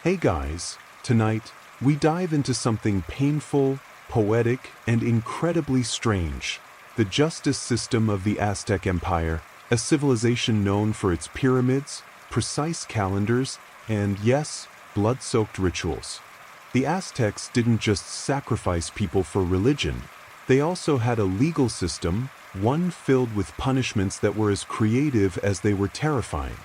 Hey guys, tonight we dive into something painful, poetic, and incredibly strange. The justice system of the Aztec Empire, a civilization known for its pyramids, precise calendars, and yes, blood-soaked rituals. The Aztecs didn't just sacrifice people for religion, they also had a legal system, one filled with punishments that were as creative as they were terrifying.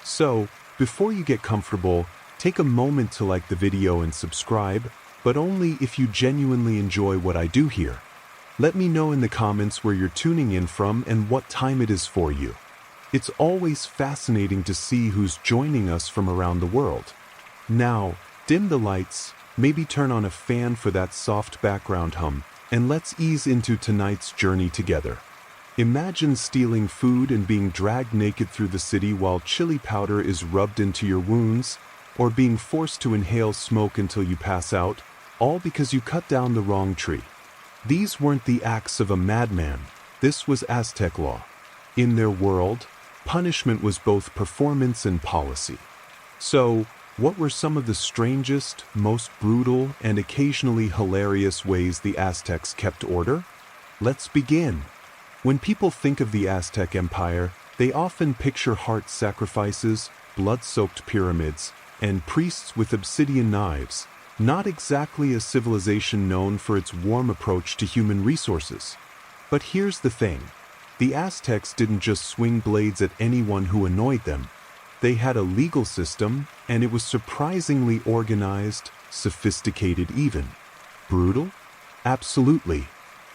So, before you get comfortable, take a moment to like the video and subscribe, but only if you genuinely enjoy what I do here. Let me know in the comments where you're tuning in from and what time it is for you. It's always fascinating to see who's joining us from around the world. Now, dim the lights, maybe turn on a fan for that soft background hum, and let's ease into tonight's journey together. Imagine stealing food and being dragged naked through the city while chili powder is rubbed into your wounds, or being forced to inhale smoke until you pass out, all because you cut down the wrong tree. These weren't the acts of a madman, this was Aztec law. In their world, punishment was both performance and policy. So, what were some of the strangest, most brutal, and occasionally hilarious ways the Aztecs kept order? Let's begin. When people think of the Aztec Empire, they often picture heart sacrifices, blood-soaked pyramids, and priests with obsidian knives, not exactly a civilization known for its warm approach to human resources. But here's the thing. The Aztecs didn't just swing blades at anyone who annoyed them. They had a legal system, and it was surprisingly organized, sophisticated even. Brutal? Absolutely.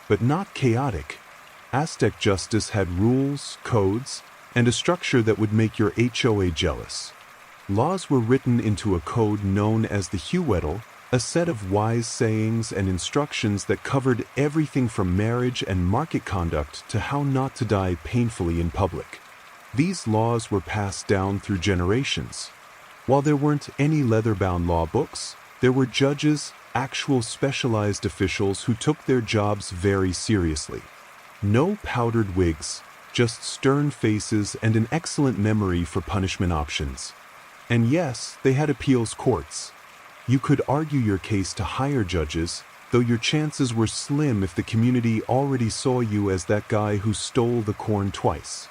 But not chaotic. Aztec justice had rules, codes, and a structure that would make your HOA jealous. Laws were written into a code known as the Huedel, a set of wise sayings and instructions that covered everything from marriage and market conduct to how not to die painfully in public. These laws were passed down through generations. While there weren't any leather-bound law books, there were judges, actual specialized officials who took their jobs very seriously. No powdered wigs, just stern faces and an excellent memory for punishment options. And yes, they had appeals courts. You could argue your case to higher judges, though your chances were slim if the community already saw you as that guy who stole the corn twice.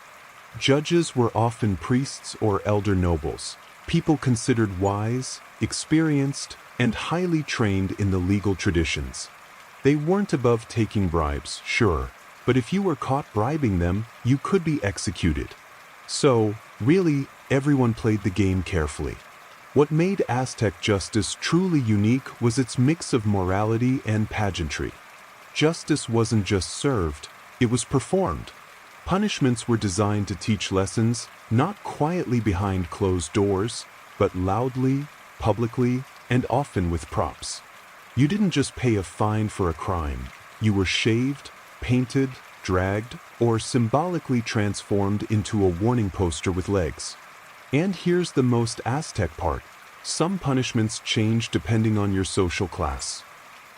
Judges were often priests or elder nobles, people considered wise, experienced, and highly trained in the legal traditions. They weren't above taking bribes, sure, but if you were caught bribing them, you could be executed. So, really, everyone played the game carefully. What made Aztec justice truly unique was its mix of morality and pageantry. Justice wasn't just served, it was performed. Punishments were designed to teach lessons, not quietly behind closed doors, but loudly, publicly, and often with props. You didn't just pay a fine for a crime. You were shaved, painted, dragged, or symbolically transformed into a warning poster with legs. And here's the most Aztec part. Some punishments changed depending on your social class.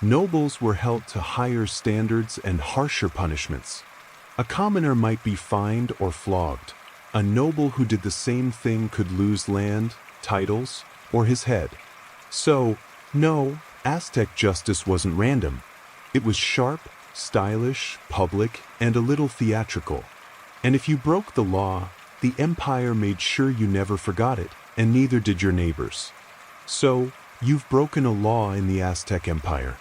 Nobles were held to higher standards and harsher punishments. A commoner might be fined or flogged. A noble who did the same thing could lose land, titles, or his head. So, no, Aztec justice wasn't random. It was sharp, stylish, public, and a little theatrical. And if you broke the law, the empire made sure you never forgot it, and neither did your neighbors. So, you've broken a law in the Aztec Empire.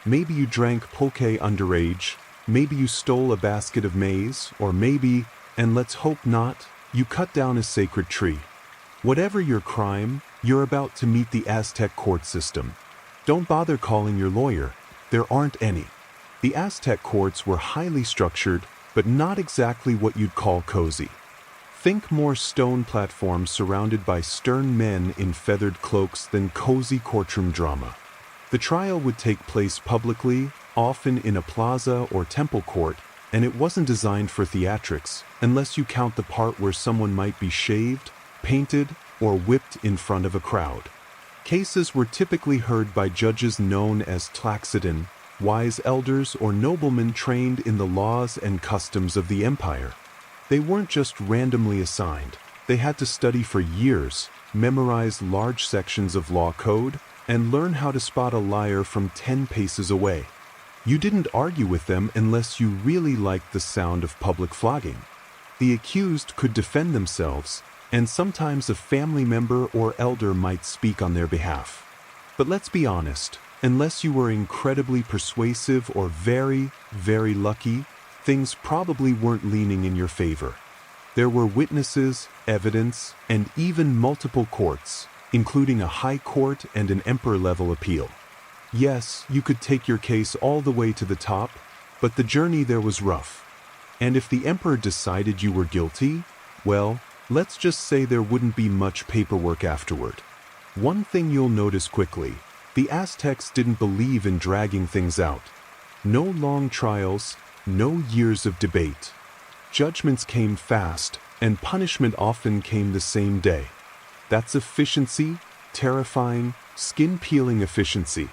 Maybe you drank pulque underage, maybe you stole a basket of maize, or maybe, and let's hope not, you cut down a sacred tree. Whatever your crime, you're about to meet the Aztec court system. Don't bother calling your lawyer. There aren't any. The Aztec courts were highly structured, but not exactly what you'd call cozy. Think more stone platforms surrounded by stern men in feathered cloaks than cozy courtroom drama. The trial would take place publicly, often in a plaza or temple court, and it wasn't designed for theatrics, unless you count the part where someone might be shaved, painted, or whipped in front of a crowd. Cases were typically heard by judges known as tlaxidin, wise elders or noblemen trained in the laws and customs of the empire. They weren't just randomly assigned. They had to study for years, memorize large sections of law code, and learn how to spot a liar from 10 paces away. You didn't argue with them unless you really liked the sound of public flogging. The accused could defend themselves, and sometimes a family member or elder might speak on their behalf. But let's be honest, unless you were incredibly persuasive or very, very lucky, things probably weren't leaning in your favor. There were witnesses, evidence, and even multiple courts, including a high court and an emperor-level appeal. Yes, you could take your case all the way to the top, but the journey there was rough. And if the emperor decided you were guilty, well, let's just say there wouldn't be much paperwork afterward. One thing you'll notice quickly, the Aztecs didn't believe in dragging things out. No long trials, no years of debate. Judgments came fast, and punishment often came the same day. That's efficiency, terrifying, skin-peeling efficiency.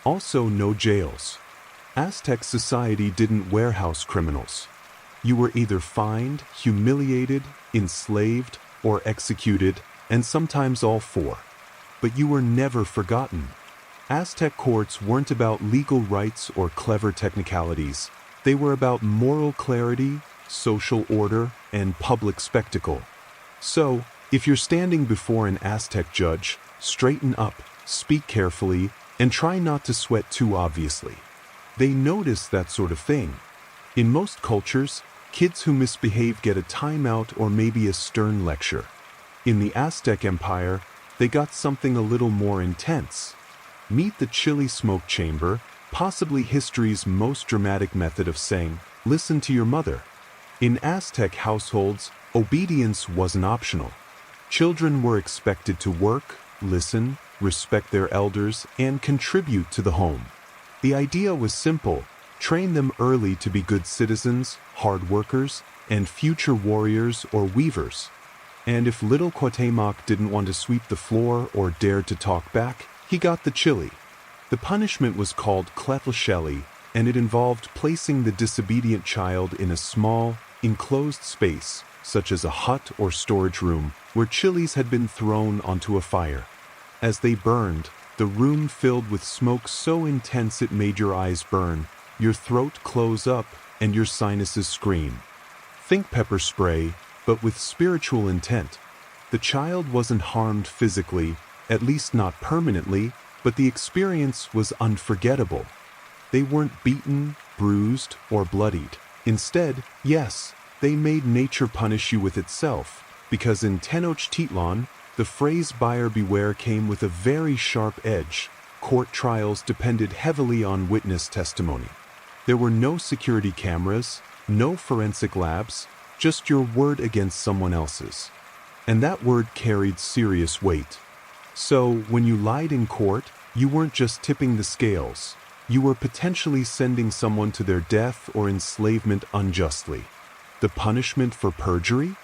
Also, no jails. Aztec society didn't warehouse criminals. You were either fined, humiliated, enslaved, or executed, and sometimes all four. But you were never forgotten. Aztec courts weren't about legal rights or clever technicalities. They were about moral clarity, social order, and public spectacle. So, if you're standing before an Aztec judge, straighten up, speak carefully, and try not to sweat too obviously. They notice that sort of thing. In most cultures, kids who misbehave get a timeout or maybe a stern lecture. In the Aztec Empire, they got something a little more intense. Meet the chilly smoke chamber, possibly history's most dramatic method of saying, "Listen to your mother." In Aztec households, obedience wasn't optional. Children were expected to work, listen, respect their elders, and contribute to the home. The idea was simple: train them early to be good citizens, hard workers, and future warriors or weavers. And if little Cuauhtemoc didn't want to sweep the floor or dared to talk back, he got the chili. The punishment was called crackle, and it involved placing the disobedient child in a small, enclosed space, such as a hut or storage room, where chilies had been thrown onto a fire. As they burned, the room filled with smoke so intense it made your eyes burn, your throat close up, and your sinuses scream. Think pepper spray, but with spiritual intent. The child wasn't harmed physically, at least not permanently, but the experience was unforgettable. They weren't beaten, bruised, or bloodied. Instead, yes, they made nature punish you with itself, because in Tenochtitlan, the phrase buyer beware came with a very sharp edge. Court trials depended heavily on witness testimony. There were no security cameras, no forensic labs, just your word against someone else's. And that word carried serious weight. So, when you lied in court, you weren't just tipping the scales. You were potentially sending someone to their death or enslavement unjustly. The punishment for perjury?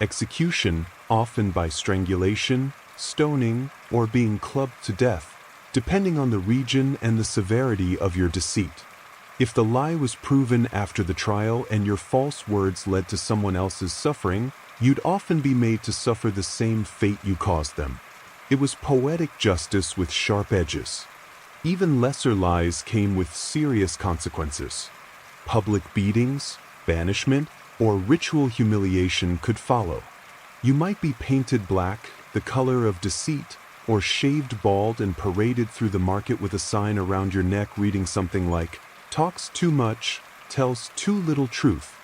Execution, often by strangulation, stoning, or being clubbed to death, depending on the region and the severity of your deceit. If the lie was proven after the trial and your false words led to someone else's suffering, you'd often be made to suffer the same fate you caused them. It was poetic justice with sharp edges. Even lesser lies came with serious consequences. Public beatings, banishment, or ritual humiliation could follow. You might be painted black, the color of deceit, or shaved bald and paraded through the market with a sign around your neck reading something like, "Talks too much, tells too little truth."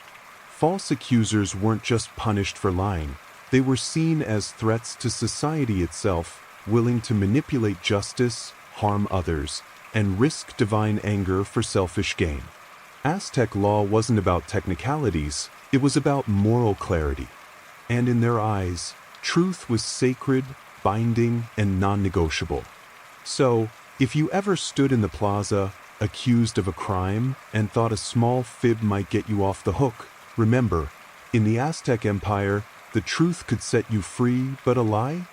False accusers weren't just punished for lying. They were seen as threats to society itself, willing to manipulate justice, harm others, and risk divine anger for selfish gain. Aztec law wasn't about technicalities, it was about moral clarity. And in their eyes, truth was sacred, binding, and non-negotiable. So, if you ever stood in the plaza, accused of a crime, and thought a small fib might get you off the hook, remember, in the Aztec Empire, the truth could set you free, but a lie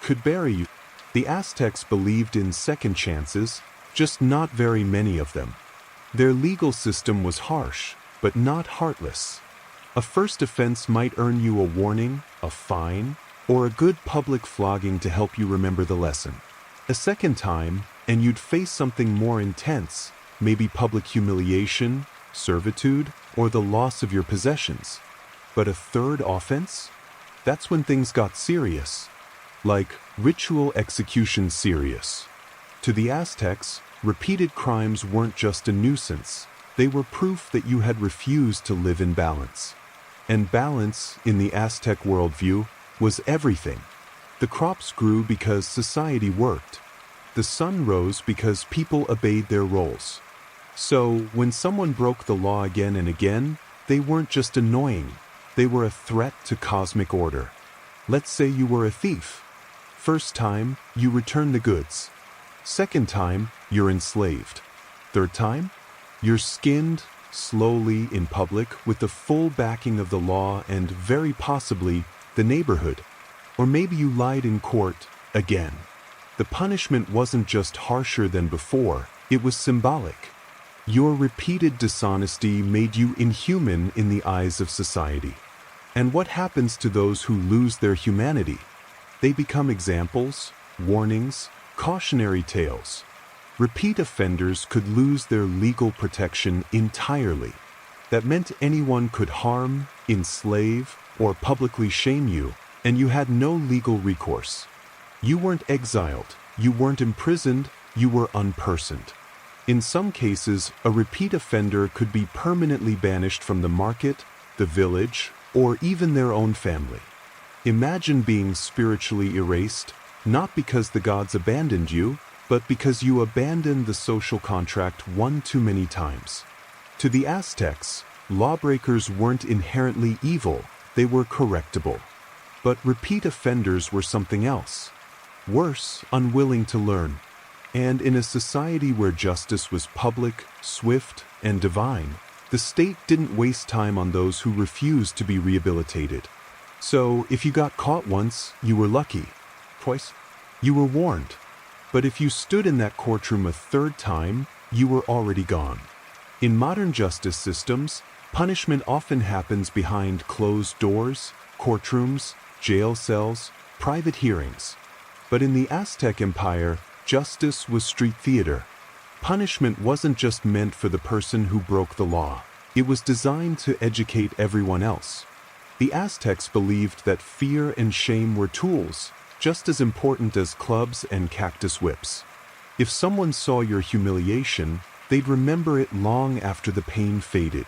could bury you. The Aztecs believed in second chances, just not very many of them. Their legal system was harsh, but not heartless. A first offense might earn you a warning, a fine, or a good public flogging to help you remember the lesson. A second time, and you'd face something more intense, maybe public humiliation, servitude, or the loss of your possessions. But a third offense? That's when things got serious. Like ritual execution serious. To the Aztecs, repeated crimes weren't just a nuisance. They were proof that you had refused to live in balance. And balance, in the Aztec worldview, was everything. The crops grew because society worked. The sun rose because people obeyed their roles. So, when someone broke the law again and again, they weren't just annoying. They were a threat to cosmic order. Let's say you were a thief. First time, you return the goods. Second time, you're enslaved. Third time, you're skinned, slowly in public with the full backing of the law and very possibly the neighborhood. Or maybe you lied in court again. The punishment wasn't just harsher than before, it was symbolic. Your repeated dishonesty made you inhuman in the eyes of society. And what happens to those who lose their humanity? They become examples, warnings, cautionary tales. Repeat offenders could lose their legal protection entirely. That meant anyone could harm, enslave, or publicly shame you, and you had no legal recourse. You weren't exiled, you weren't imprisoned, you were unpersoned. In some cases, a repeat offender could be permanently banished from the market, the village, or even their own family. Imagine being spiritually erased, not because the gods abandoned you, but because you abandoned the social contract one too many times. To the Aztecs, lawbreakers weren't inherently evil, they were correctable. But repeat offenders were something else. Worse, unwilling to learn. And in a society where justice was public, swift, and divine, the state didn't waste time on those who refused to be rehabilitated. So, if you got caught once, you were lucky. Twice, you were warned. But if you stood in that courtroom a third time, you were already gone. In modern justice systems, punishment often happens behind closed doors, courtrooms, jail cells, private hearings. But in the Aztec Empire, justice was street theater. Punishment wasn't just meant for the person who broke the law. It was designed to educate everyone else. The Aztecs believed that fear and shame were tools, just as important as clubs and cactus whips. If someone saw your humiliation, they'd remember it long after the pain faded.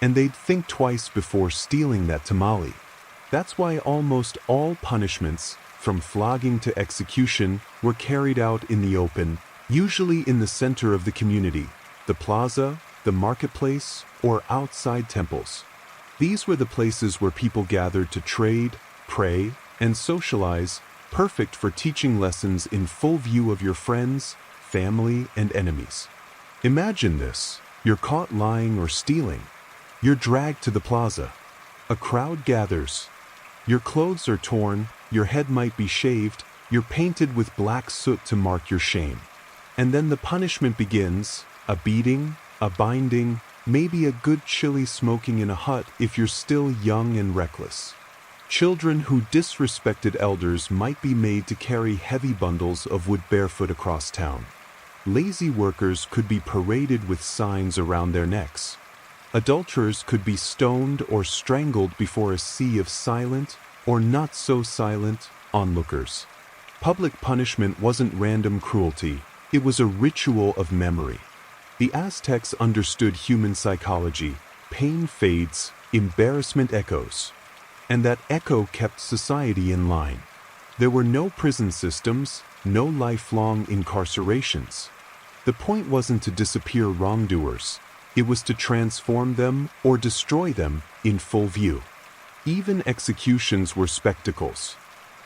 And they'd think twice before stealing that tamale. That's why almost all punishments, from flogging to execution, were carried out in the open, usually in the center of the community, the plaza, the marketplace, or outside temples. These were the places where people gathered to trade, pray, and socialize, perfect for teaching lessons in full view of your friends, family, and enemies. Imagine this: you're caught lying or stealing. You're dragged to the plaza. A crowd gathers. Your clothes are torn, your head might be shaved, you're painted with black soot to mark your shame. And then the punishment begins: a beating, a binding, maybe a good chili smoking in a hut if you're still young and reckless. Children who disrespected elders might be made to carry heavy bundles of wood barefoot across town. Lazy workers could be paraded with signs around their necks. Adulterers could be stoned or strangled before a sea of silent, or not so silent, onlookers. Public punishment wasn't random cruelty, it was a ritual of memory. The Aztecs understood human psychology. Pain fades, embarrassment echoes. And that echo kept society in line. There were no prison systems, no lifelong incarcerations. The point wasn't to disappear wrongdoers. It was to transform them or destroy them in full view. Even executions were spectacles.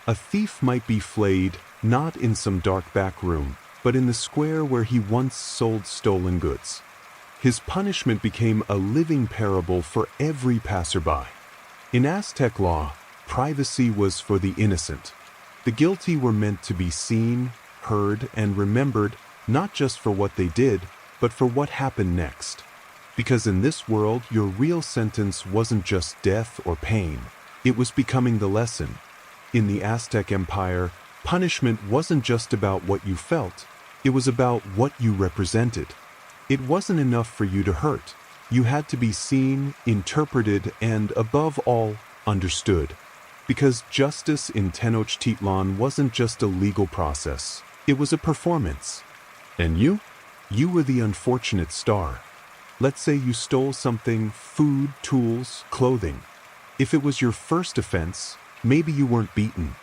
A thief might be flayed, not in some dark back room, but in the square where he once sold stolen goods. His punishment became a living parable for every passerby. In Aztec law, privacy was for the innocent. The guilty were meant to be seen, heard, and remembered, not just for what they did, but for what happened next. Because in this world, your real sentence wasn't just death or pain. It was becoming the lesson. In the Aztec Empire, punishment wasn't just about what you felt, it was about what you represented. It wasn't enough for you to hurt. You had to be seen, interpreted, and, above all, understood. Because justice in Tenochtitlan wasn't just a legal process, it was a performance. And you? You were the unfortunate star. Let's say you stole something, food, tools, clothing. If it was your first offense, maybe you weren't beaten.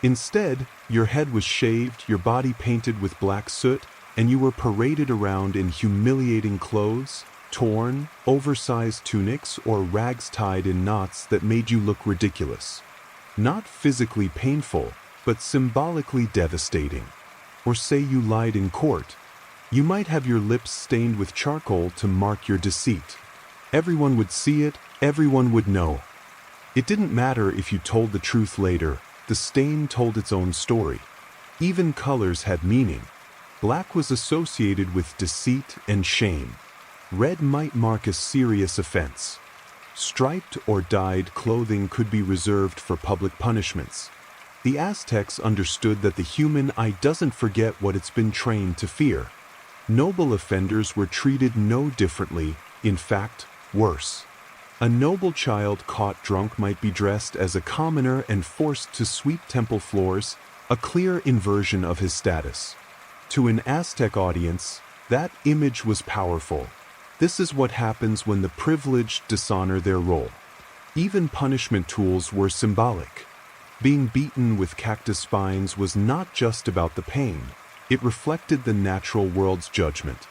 Instead, your head was shaved, your body painted with black soot, and you were paraded around in humiliating clothes, torn, oversized tunics, or rags tied in knots that made you look ridiculous. Not physically painful, but symbolically devastating. Or say you lied in court. You might have your lips stained with charcoal to mark your deceit. Everyone would see it, everyone would know. It didn't matter if you told the truth later, the stain told its own story. Even colors had meaning. Black was associated with deceit and shame. Red might mark a serious offense. Striped or dyed clothing could be reserved for public punishments. The Aztecs understood that the human eye doesn't forget what it's been trained to fear. Noble offenders were treated no differently, in fact, worse. A noble child caught drunk might be dressed as a commoner and forced to sweep temple floors, a clear inversion of his status. To an Aztec audience, that image was powerful. This is what happens when the privileged dishonor their role. Even punishment tools were symbolic. Being beaten with cactus spines was not just about the pain. It reflected the natural world's judgment.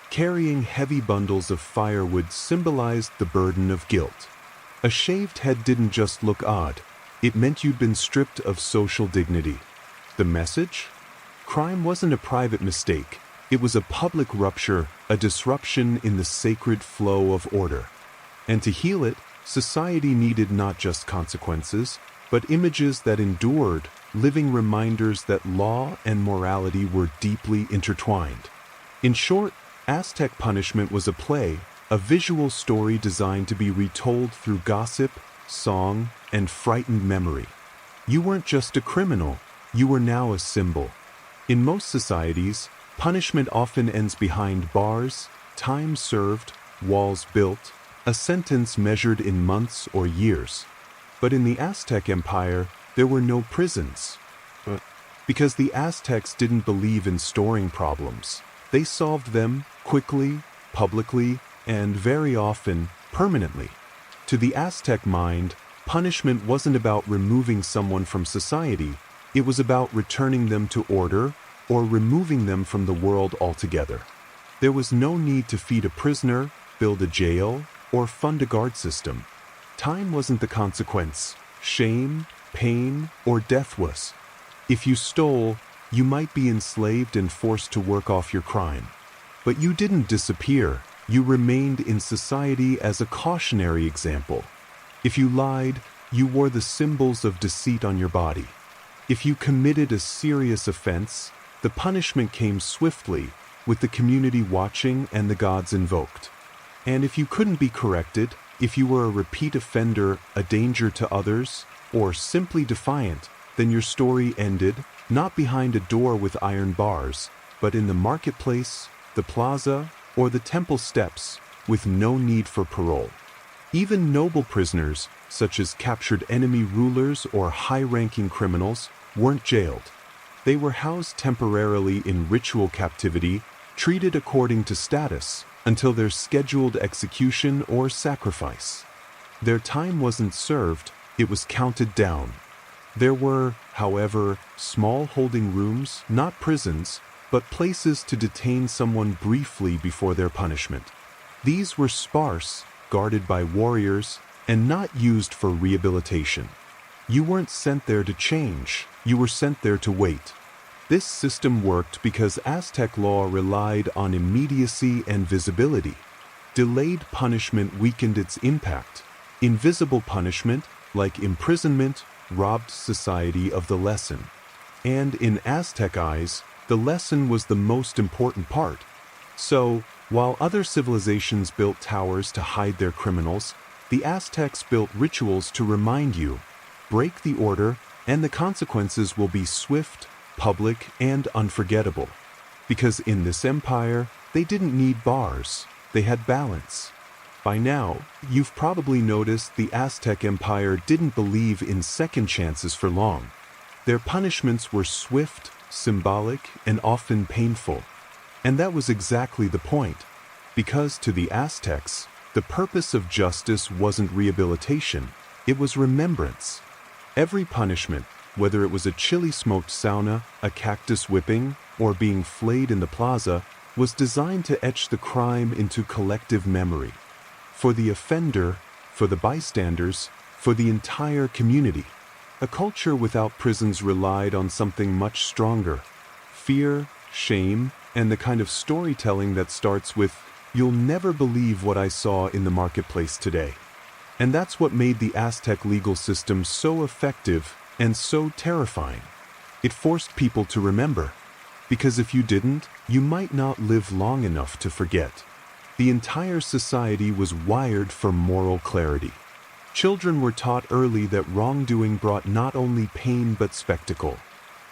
Carrying heavy bundles of firewood symbolized the burden of guilt. A shaved head didn't just look odd. It meant you'd been stripped of social dignity. The message? Crime wasn't a private mistake. It was a public rupture, a disruption in the sacred flow of order. And to heal it, society needed not just consequences, but images that endured, living reminders that law and morality were deeply intertwined. In short, Aztec punishment was a play, a visual story designed to be retold through gossip, song, and frightened memory. You weren't just a criminal, you were now a symbol. In most societies, punishment often ends behind bars, time served, walls built, a sentence measured in months or years. But in the Aztec Empire, there were no prisons. Because the Aztecs didn't believe in storing problems. They solved them quickly, publicly, and very often, permanently. To the Aztec mind, punishment wasn't about removing someone from society, it was about returning them to order or removing them from the world altogether. There was no need to feed a prisoner, build a jail, or fund a guard system. Time wasn't the consequence. Shame, pain, or death was. If you stole, you might be enslaved and forced to work off your crime. But you didn't disappear. You remained in society as a cautionary example. If you lied, you wore the symbols of deceit on your body. If you committed a serious offense, the punishment came swiftly, with the community watching and the gods invoked. And if you couldn't be corrected, if you were a repeat offender, a danger to others, or simply defiant, then your story ended, not behind a door with iron bars, but in the marketplace, the plaza, or the temple steps, with no need for parole. Even noble prisoners, such as captured enemy rulers or high-ranking criminals, weren't jailed. They were housed temporarily in ritual captivity, treated according to status, until their scheduled execution or sacrifice. Their time wasn't served, it was counted down. There were, however, small holding rooms, not prisons, but places to detain someone briefly before their punishment. These were sparse, guarded by warriors, and not used for rehabilitation. You weren't sent there to change, you were sent there to wait. This system worked because Aztec law relied on immediacy and visibility. Delayed punishment weakened its impact. Invisible punishment, like imprisonment, robbed society of the lesson. And in Aztec eyes, the lesson was the most important part. So, while other civilizations built towers to hide their criminals, the Aztecs built rituals to remind you, break the order, And the consequences will be swift, public, and unforgettable. Because in this empire, they didn't need bars, they had balance. By now, you've probably noticed the Aztec Empire didn't believe in second chances for long. Their punishments were swift, symbolic, and often painful. And that was exactly the point. Because to the Aztecs, the purpose of justice wasn't rehabilitation, it was remembrance. Every punishment, whether it was a chili-smoked sauna, a cactus whipping, or being flayed in the plaza, was designed to etch the crime into collective memory. For the offender, for the bystanders, for the entire community. A culture without prisons relied on something much stronger: fear, shame, and the kind of storytelling that starts with, "You'll never believe what I saw in the marketplace today." And that's what made the Aztec legal system so effective and so terrifying. It forced people to remember. Because if you didn't, you might not live long enough to forget. The entire society was wired for moral clarity. Children were taught early that wrongdoing brought not only pain but spectacle.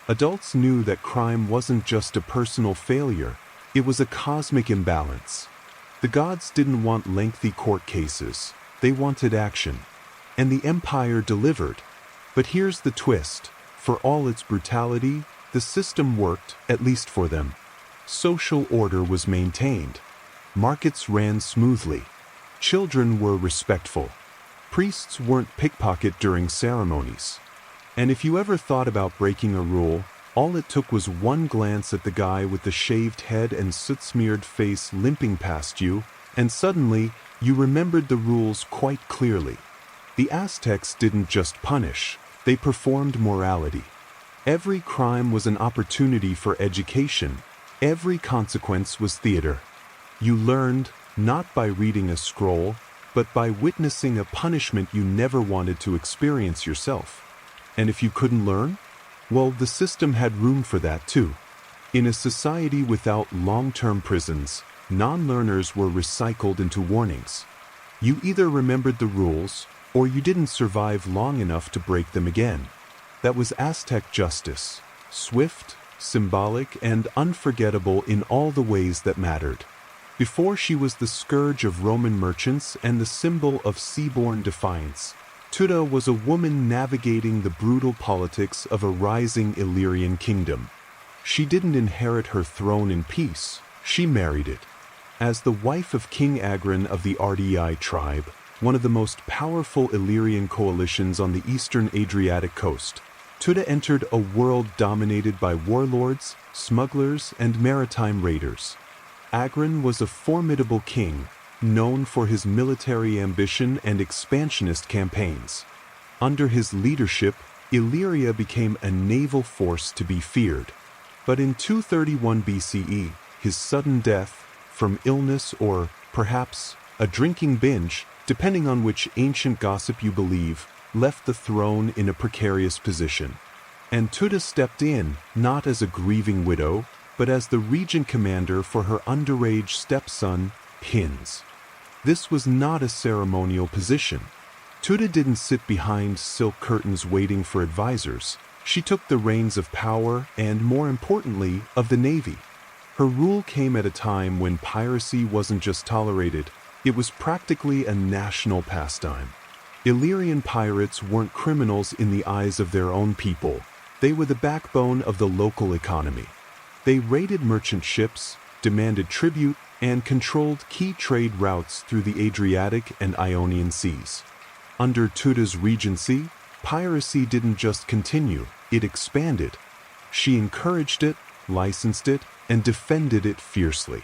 Adults knew that crime wasn't just a personal failure, it was a cosmic imbalance. The gods didn't want lengthy court cases, they wanted action. And the empire delivered. But here's the twist: for all its brutality, the system worked, at least for them. Social order was maintained. Markets ran smoothly. Children were respectful. Priests weren't pickpocket during ceremonies. And if you ever thought about breaking a rule, all it took was one glance at the guy with the shaved head and soot-smeared face limping past you, and suddenly you remembered the rules quite clearly. The Aztecs didn't just punish, they performed morality. Every crime was an opportunity for education. Every consequence was theater. You learned, not by reading a scroll, but by witnessing a punishment you never wanted to experience yourself. And if you couldn't learn? Well, the system had room for that too. In a society without long-term prisons, non-learners were recycled into warnings. You either remembered the rules, or you didn't survive long enough to break them again. That was Aztec justice, swift, symbolic, and unforgettable in all the ways that mattered. Before she was the scourge of Roman merchants and the symbol of seaborne defiance, Tuda was a woman navigating the brutal politics of a rising Illyrian kingdom. She didn't inherit her throne in peace, she married it. As the wife of King Agron of the Ardii tribe, one of the most powerful Illyrian coalitions on the eastern Adriatic coast, Tuda entered a world dominated by warlords, smugglers, and maritime raiders. Agron was a formidable king, known for his military ambition and expansionist campaigns. Under his leadership, Illyria became a naval force to be feared. But in 231 BCE, his sudden death, from illness or, perhaps, a drinking binge, depending on which ancient gossip you believe, left the throne in a precarious position. And Tuda stepped in, not as a grieving widow, but as the regent commander for her underage stepson, Pins. This was not a ceremonial position. Tuda didn't sit behind silk curtains waiting for advisors. She took the reins of power and, more importantly, of the navy. Her rule came at a time when piracy wasn't just tolerated, it was practically a national pastime. Illyrian pirates weren't criminals in the eyes of their own people. They were the backbone of the local economy. They raided merchant ships, demanded tribute, and controlled key trade routes through the Adriatic and Ionian seas. Under Tuda's regency, piracy didn't just continue, it expanded. She encouraged it, licensed it, and defended it fiercely.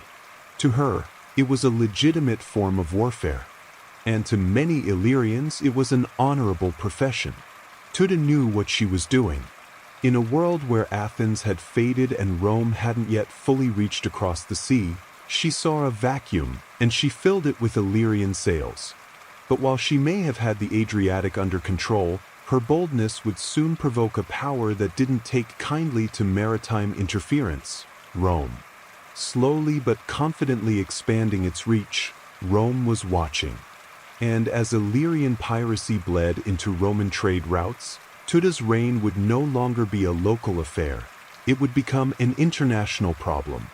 To her, it was a legitimate form of warfare. And to many Illyrians, it was an honorable profession. Tuda knew what she was doing. In a world where Athens had faded and Rome hadn't yet fully reached across the sea, she saw a vacuum, and she filled it with Illyrian sails. But while she may have had the Adriatic under control, her boldness would soon provoke a power that didn't take kindly to maritime interference: Rome. Slowly but confidently expanding its reach, Rome was watching. And as Illyrian piracy bled into Roman trade routes, Tuda's reign would no longer be a local affair. It would become an international problem,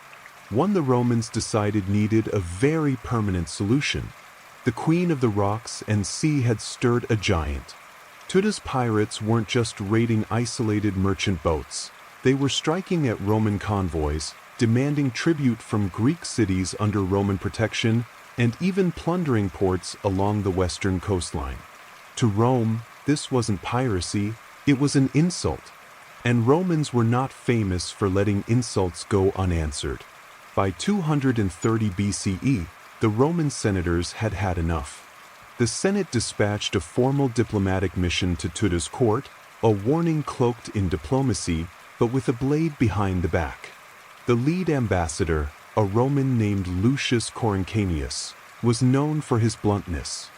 one the Romans decided needed a very permanent solution. The Queen of the Rocks and Sea had stirred a giant. Tuda's pirates weren't just raiding isolated merchant boats. They were striking at Roman convoys, demanding tribute from Greek cities under Roman protection, and even plundering ports along the western coastline. To Rome, this wasn't piracy, it was an insult. And Romans were not famous for letting insults go unanswered. By 230 BCE, the Roman senators had had enough. The Senate dispatched a formal diplomatic mission to Tuda's court, a warning cloaked in diplomacy, but with a blade behind the back. The lead ambassador, a Roman named Lucius Coruncanius, was known for his bluntness.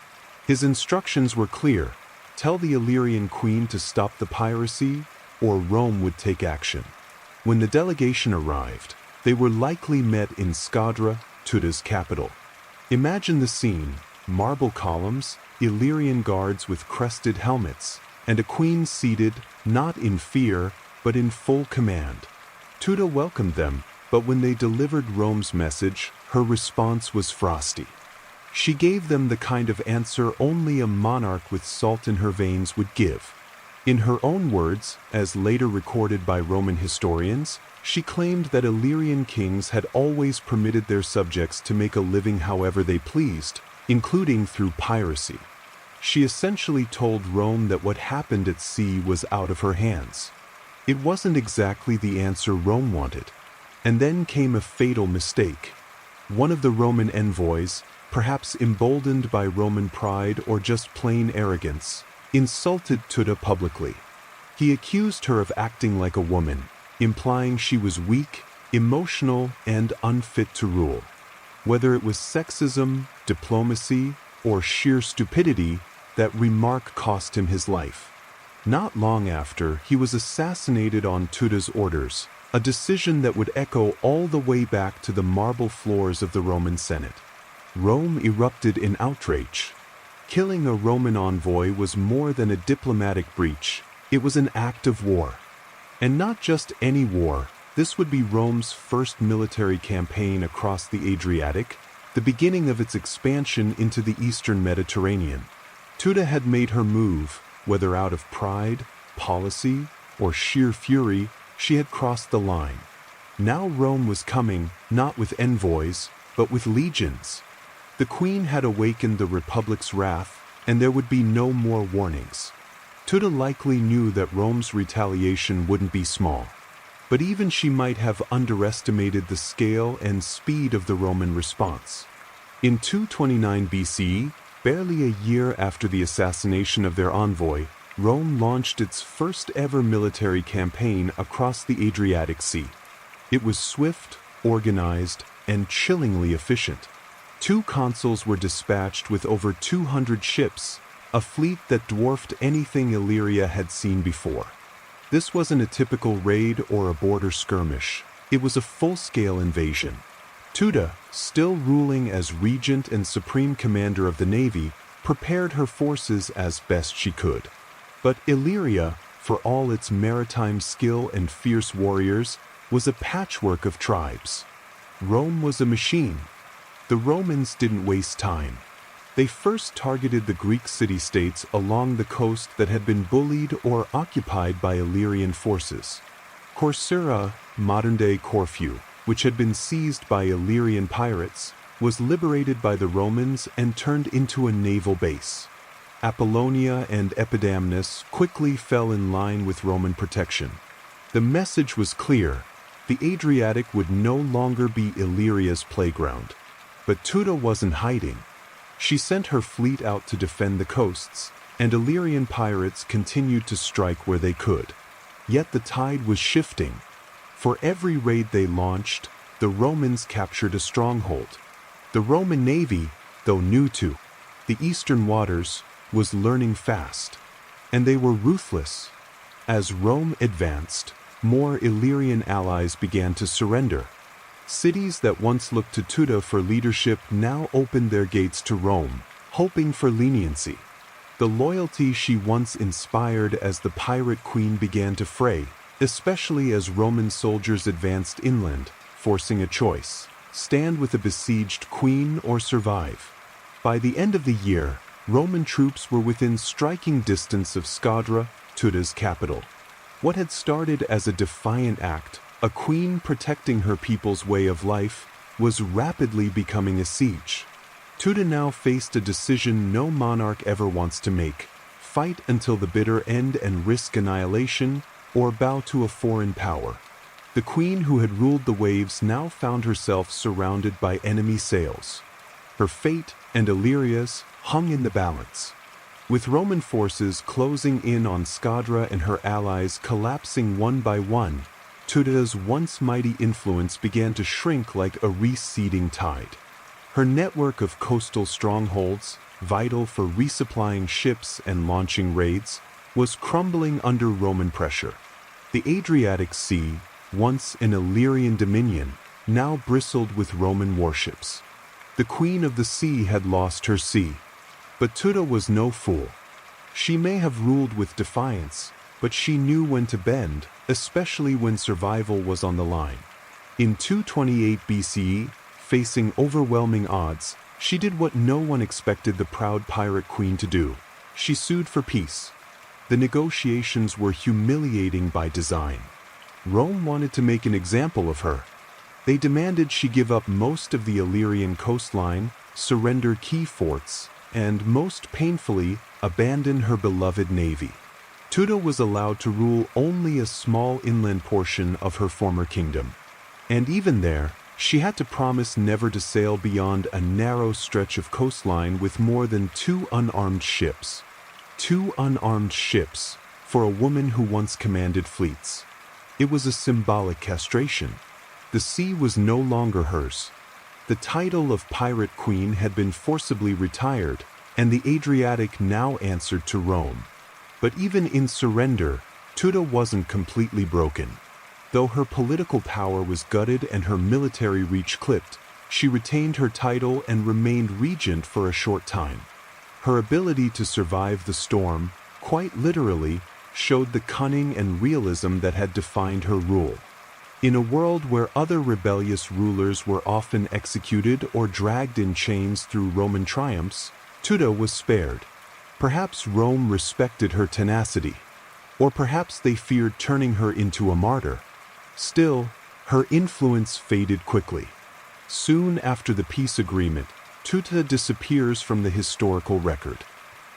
His instructions were clear: tell the Illyrian queen to stop the piracy, or Rome would take action. When the delegation arrived, they were likely met in Scadra, Tuda's capital. Imagine the scene: marble columns, Illyrian guards with crested helmets, and a queen seated, not in fear, but in full command. Tuda welcomed them, but when they delivered Rome's message, her response was frosty. She gave them the kind of answer only a monarch with salt in her veins would give. In her own words, as later recorded by Roman historians, she claimed that Illyrian kings had always permitted their subjects to make a living however they pleased, including through piracy. She essentially told Rome that what happened at sea was out of her hands. It wasn't exactly the answer Rome wanted. And then came a fatal mistake. One of the Roman envoys, perhaps emboldened by Roman pride or just plain arrogance, insulted Tuda publicly. He accused her of acting like a woman, implying she was weak, emotional, and unfit to rule. Whether it was sexism, diplomacy, or sheer stupidity, that remark cost him his life. Not long after, he was assassinated on Tuda's orders, a decision that would echo all the way back to the marble floors of the Roman Senate. Rome erupted in outrage. Killing a Roman envoy was more than a diplomatic breach, it was an act of war. And not just any war, this would be Rome's first military campaign across the Adriatic, the beginning of its expansion into the eastern Mediterranean. Tuda had made her move, whether out of pride, policy, or sheer fury, she had crossed the line. Now Rome was coming, not with envoys, but with legions. The queen had awakened the Republic's wrath, and there would be no more warnings. Tuda likely knew that Rome's retaliation wouldn't be small. But even she might have underestimated the scale and speed of the Roman response. In 229 BCE, barely a year after the assassination of their envoy, Rome launched its first ever military campaign across the Adriatic Sea. It was swift, organized, and chillingly efficient. 2 consuls were dispatched with over 200 ships, a fleet that dwarfed anything Illyria had seen before. This wasn't a typical raid or a border skirmish. It was a full-scale invasion. Tuda, still ruling as regent and supreme commander of the navy, prepared her forces as best she could. But Illyria, for all its maritime skill and fierce warriors, was a patchwork of tribes. Rome was a machine. The Romans didn't waste time. They first targeted the Greek city-states along the coast that had been bullied or occupied by Illyrian forces. Corcyra, modern-day Corfu, which had been seized by Illyrian pirates, was liberated by the Romans and turned into a naval base. Apollonia and Epidamnus quickly fell in line with Roman protection. The message was clear: the Adriatic would no longer be Illyria's playground. But Tuda wasn't hiding. She sent her fleet out to defend the coasts, and Illyrian pirates continued to strike where they could. Yet the tide was shifting. For every raid they launched, the Romans captured a stronghold. The Roman navy, though new to the eastern waters, was learning fast. And they were ruthless. As Rome advanced, more Illyrian allies began to surrender. Cities that once looked to Tuda for leadership now opened their gates to Rome, hoping for leniency. The loyalty she once inspired as the pirate queen began to fray, especially as Roman soldiers advanced inland, forcing a choice: stand with a besieged queen or survive. By the end of the year, Roman troops were within striking distance of Scadra, Tuda's capital. What had started as a defiant act, a queen protecting her people's way of life, was rapidly becoming a siege. Tuda now faced a decision no monarch ever wants to make: fight until the bitter end and risk annihilation, or bow to a foreign power. The queen who had ruled the waves now found herself surrounded by enemy sails. Her fate and Illyria's hung in the balance. With Roman forces closing in on Scadra and her allies collapsing one by one, Tuda's once mighty influence began to shrink like a receding tide. Her network of coastal strongholds, vital for resupplying ships and launching raids, was crumbling under Roman pressure. The Adriatic Sea, once an Illyrian dominion, now bristled with Roman warships. The Queen of the Sea had lost her sea. But Tuda was no fool. She may have ruled with defiance, but she knew when to bend, especially when survival was on the line. In 228 BCE, facing overwhelming odds, she did what no one expected the proud pirate queen to do. She sued for peace. The negotiations were humiliating by design. Rome wanted to make an example of her. They demanded she give up most of the Illyrian coastline, surrender key forts, and, most painfully, abandon her beloved navy. Tuda was allowed to rule only a small inland portion of her former kingdom. And even there, she had to promise never to sail beyond a narrow stretch of coastline with more than 2 unarmed ships. 2 unarmed ships, for a woman who once commanded fleets. It was a symbolic castration. The sea was no longer hers. The title of Pirate Queen had been forcibly retired, and the Adriatic now answered to Rome. But even in surrender, Tuda wasn't completely broken. Though her political power was gutted and her military reach clipped, she retained her title and remained regent for a short time. Her ability to survive the storm, quite literally, showed the cunning and realism that had defined her rule. In a world where other rebellious rulers were often executed or dragged in chains through Roman triumphs, Tuda was spared. Perhaps Rome respected her tenacity, or perhaps they feared turning her into a martyr. Still, her influence faded quickly. Soon after the peace agreement, Tuda disappears from the historical record.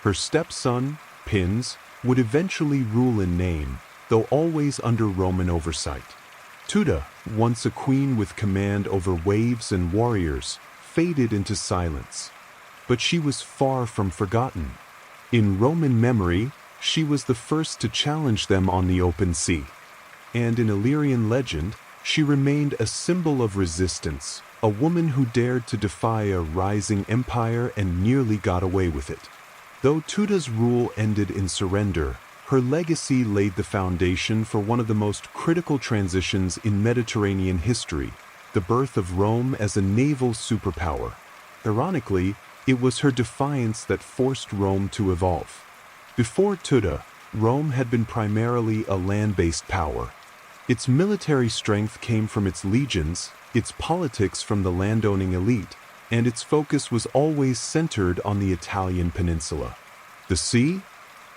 Her stepson, Pins, would eventually rule in name, though always under Roman oversight. Tuda, once a queen with command over waves and warriors, faded into silence. But she was far from forgotten. In Roman memory, she was the first to challenge them on the open sea. And in Illyrian legend, she remained a symbol of resistance, a woman who dared to defy a rising empire and nearly got away with it. Though Tuda's rule ended in surrender, her legacy laid the foundation for one of the most critical transitions in Mediterranean history, the birth of Rome as a naval superpower. Ironically, it was her defiance that forced Rome to evolve. Before Tuda, Rome had been primarily a land-based power. Its military strength came from its legions, its politics from the landowning elite, and its focus was always centered on the Italian peninsula. The sea?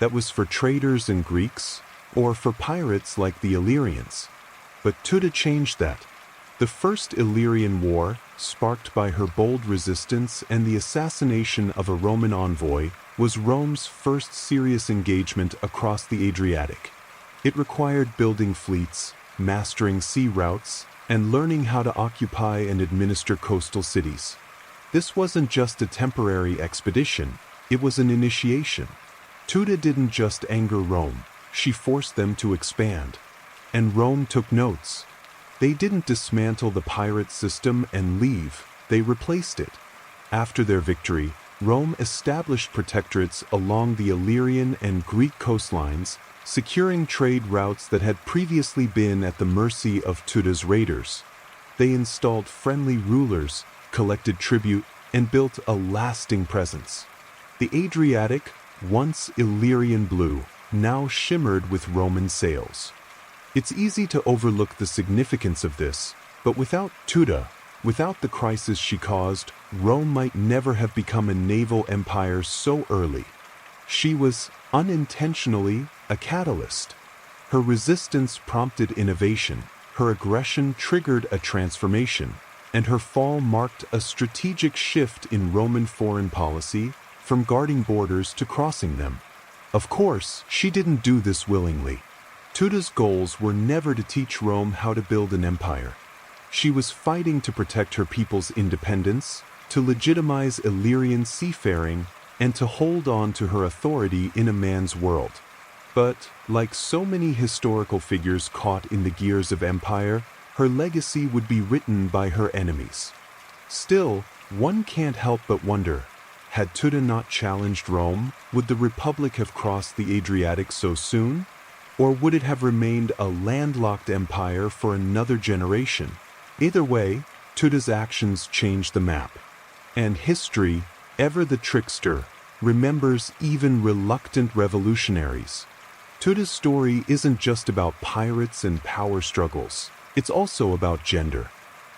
That was for traders and Greeks, or for pirates like the Illyrians. But Tuda changed that. The First Illyrian War, sparked by her bold resistance and the assassination of a Roman envoy, was Rome's first serious engagement across the Adriatic. It required building fleets, mastering sea routes, and learning how to occupy and administer coastal cities. This wasn't just a temporary expedition, it was an initiation. Tuda didn't just anger Rome, she forced them to expand. And Rome took notes. They didn't dismantle the pirate system and leave, they replaced it. After their victory, Rome established protectorates along the Illyrian and Greek coastlines, securing trade routes that had previously been at the mercy of Tuda's raiders. They installed friendly rulers, collected tribute, and built a lasting presence. The Adriatic, once Illyrian blue, now shimmered with Roman sails. It's easy to overlook the significance of this, but without Tuda, without the crisis she caused, Rome might never have become a naval empire so early. She was, unintentionally, a catalyst. Her resistance prompted innovation, her aggression triggered a transformation, and her fall marked a strategic shift in Roman foreign policy, from guarding borders to crossing them. Of course, she didn't do this willingly. Tuda's goals were never to teach Rome how to build an empire. She was fighting to protect her people's independence, to legitimize Illyrian seafaring, and to hold on to her authority in a man's world. But, like so many historical figures caught in the gears of empire, her legacy would be written by her enemies. Still, one can't help but wonder, had Tuda not challenged Rome, would the Republic have crossed the Adriatic so soon? Or would it have remained a landlocked empire for another generation? Either way, Tuda's actions changed the map. And history, ever the trickster, remembers even reluctant revolutionaries. Tuda's story isn't just about pirates and power struggles, it's also about gender.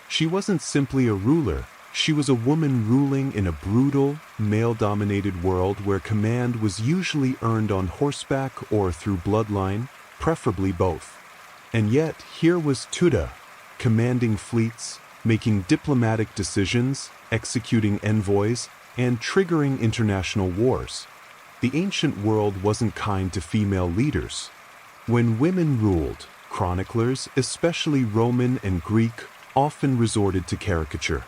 She wasn't simply a ruler, she was a woman ruling in a brutal, male-dominated world where command was usually earned on horseback or through bloodline, preferably both. And yet, here was Tuda, commanding fleets, making diplomatic decisions, executing envoys, and triggering international wars. The ancient world wasn't kind to female leaders. When women ruled, chroniclers, especially Roman and Greek, often resorted to caricature.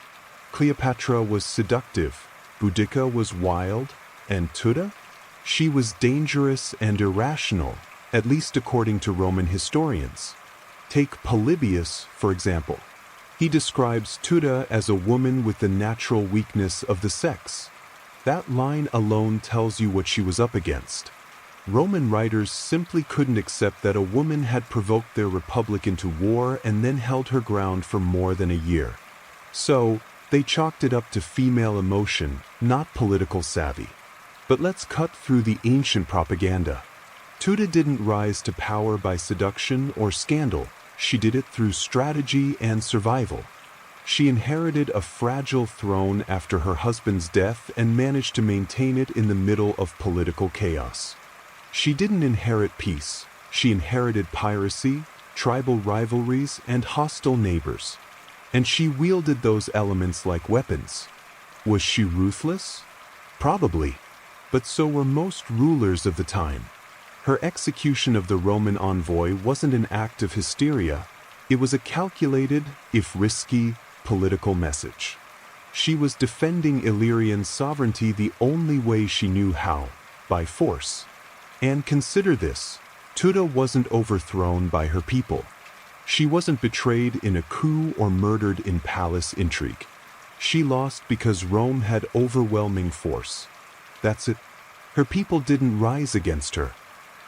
Cleopatra was seductive, Boudica was wild, and Tuda? She was dangerous and irrational, at least according to Roman historians. Take Polybius, for example. He describes Tuda as a woman with the natural weakness of the sex. That line alone tells you what she was up against. Roman writers simply couldn't accept that a woman had provoked their republic into war and then held her ground for more than a year. So, they chalked it up to female emotion, not political savvy. But let's cut through the ancient propaganda. Tuda didn't rise to power by seduction or scandal. She did it through strategy and survival. She inherited a fragile throne after her husband's death and managed to maintain it in the middle of political chaos. She didn't inherit peace. She inherited piracy, tribal rivalries, and hostile neighbors. And she wielded those elements like weapons. Was she ruthless? Probably. But so were most rulers of the time. Her execution of the Roman envoy wasn't an act of hysteria. It was a calculated, if risky, political message. She was defending Illyrian sovereignty the only way she knew how, by force. And consider this, Tuda wasn't overthrown by her people. She wasn't betrayed in a coup or murdered in palace intrigue. She lost because Rome had overwhelming force. That's it. Her people didn't rise against her.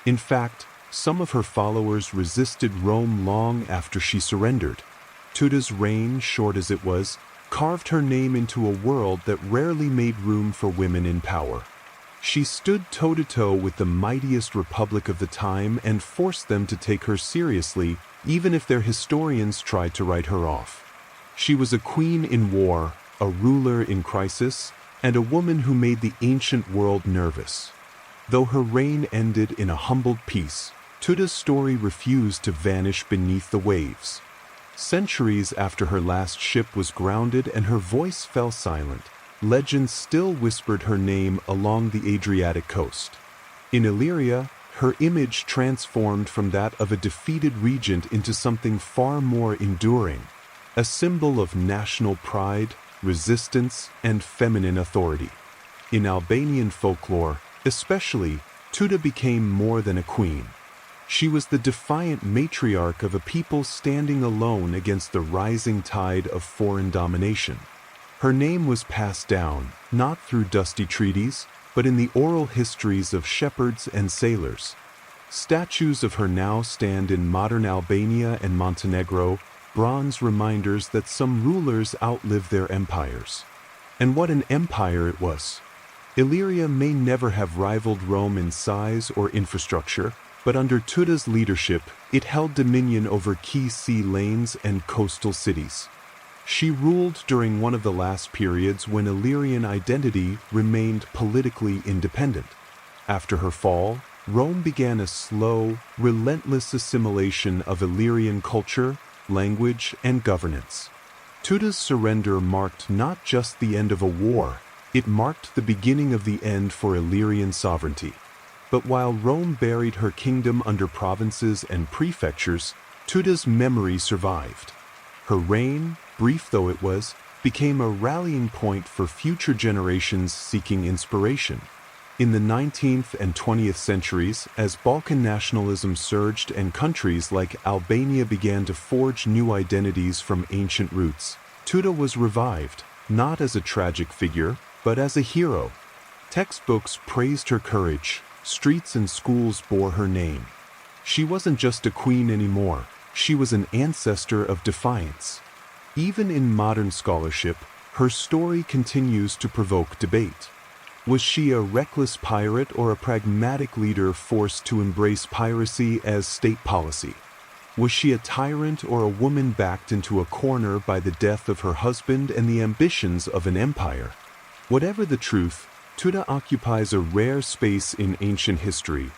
In fact, some of her followers resisted Rome long after she surrendered. Tuda's reign, short as it was, carved her name into a world that rarely made room for women in power. She stood toe-to-toe with the mightiest republic of the time and forced them to take her seriously, even if their historians tried to write her off. She was a queen in war, a ruler in crisis, and a woman who made the ancient world nervous. Though her reign ended in a humbled peace, Tuda's story refused to vanish beneath the waves. Centuries after her last ship was grounded and her voice fell silent, legends still whispered her name along the Adriatic coast. In Illyria, her image transformed from that of a defeated regent into something far more enduring, a symbol of national pride, resistance, and feminine authority. In Albanian folklore, especially, Tuda became more than a queen. She was the defiant matriarch of a people standing alone against the rising tide of foreign domination. Her name was passed down, not through dusty treaties, but in the oral histories of shepherds and sailors. Statues of her now stand in modern Albania and Montenegro, bronze reminders that some rulers outlived their empires. And what an empire it was! Illyria may never have rivaled Rome in size or infrastructure, but under Tuda's leadership, it held dominion over key sea lanes and coastal cities. She ruled during one of the last periods when Illyrian identity remained politically independent. After her fall, Rome began a slow, relentless assimilation of Illyrian culture, language, and governance. Tuda's surrender marked not just the end of a war, it marked the beginning of the end for Illyrian sovereignty. But while Rome buried her kingdom under provinces and prefectures, Tuda's memory survived. Her reign, brief though it was, became a rallying point for future generations seeking inspiration. In the 19th and 20th centuries, as Balkan nationalism surged and countries like Albania began to forge new identities from ancient roots, Tuda was revived, not as a tragic figure, but as a hero. Textbooks praised her courage, streets and schools bore her name. She wasn't just a queen anymore, she was an ancestor of defiance. Even in modern scholarship, her story continues to provoke debate. Was she a reckless pirate or a pragmatic leader forced to embrace piracy as state policy? Was she a tyrant or a woman backed into a corner by the death of her husband and the ambitions of an empire? Whatever the truth, Tuda occupies a rare space in ancient history,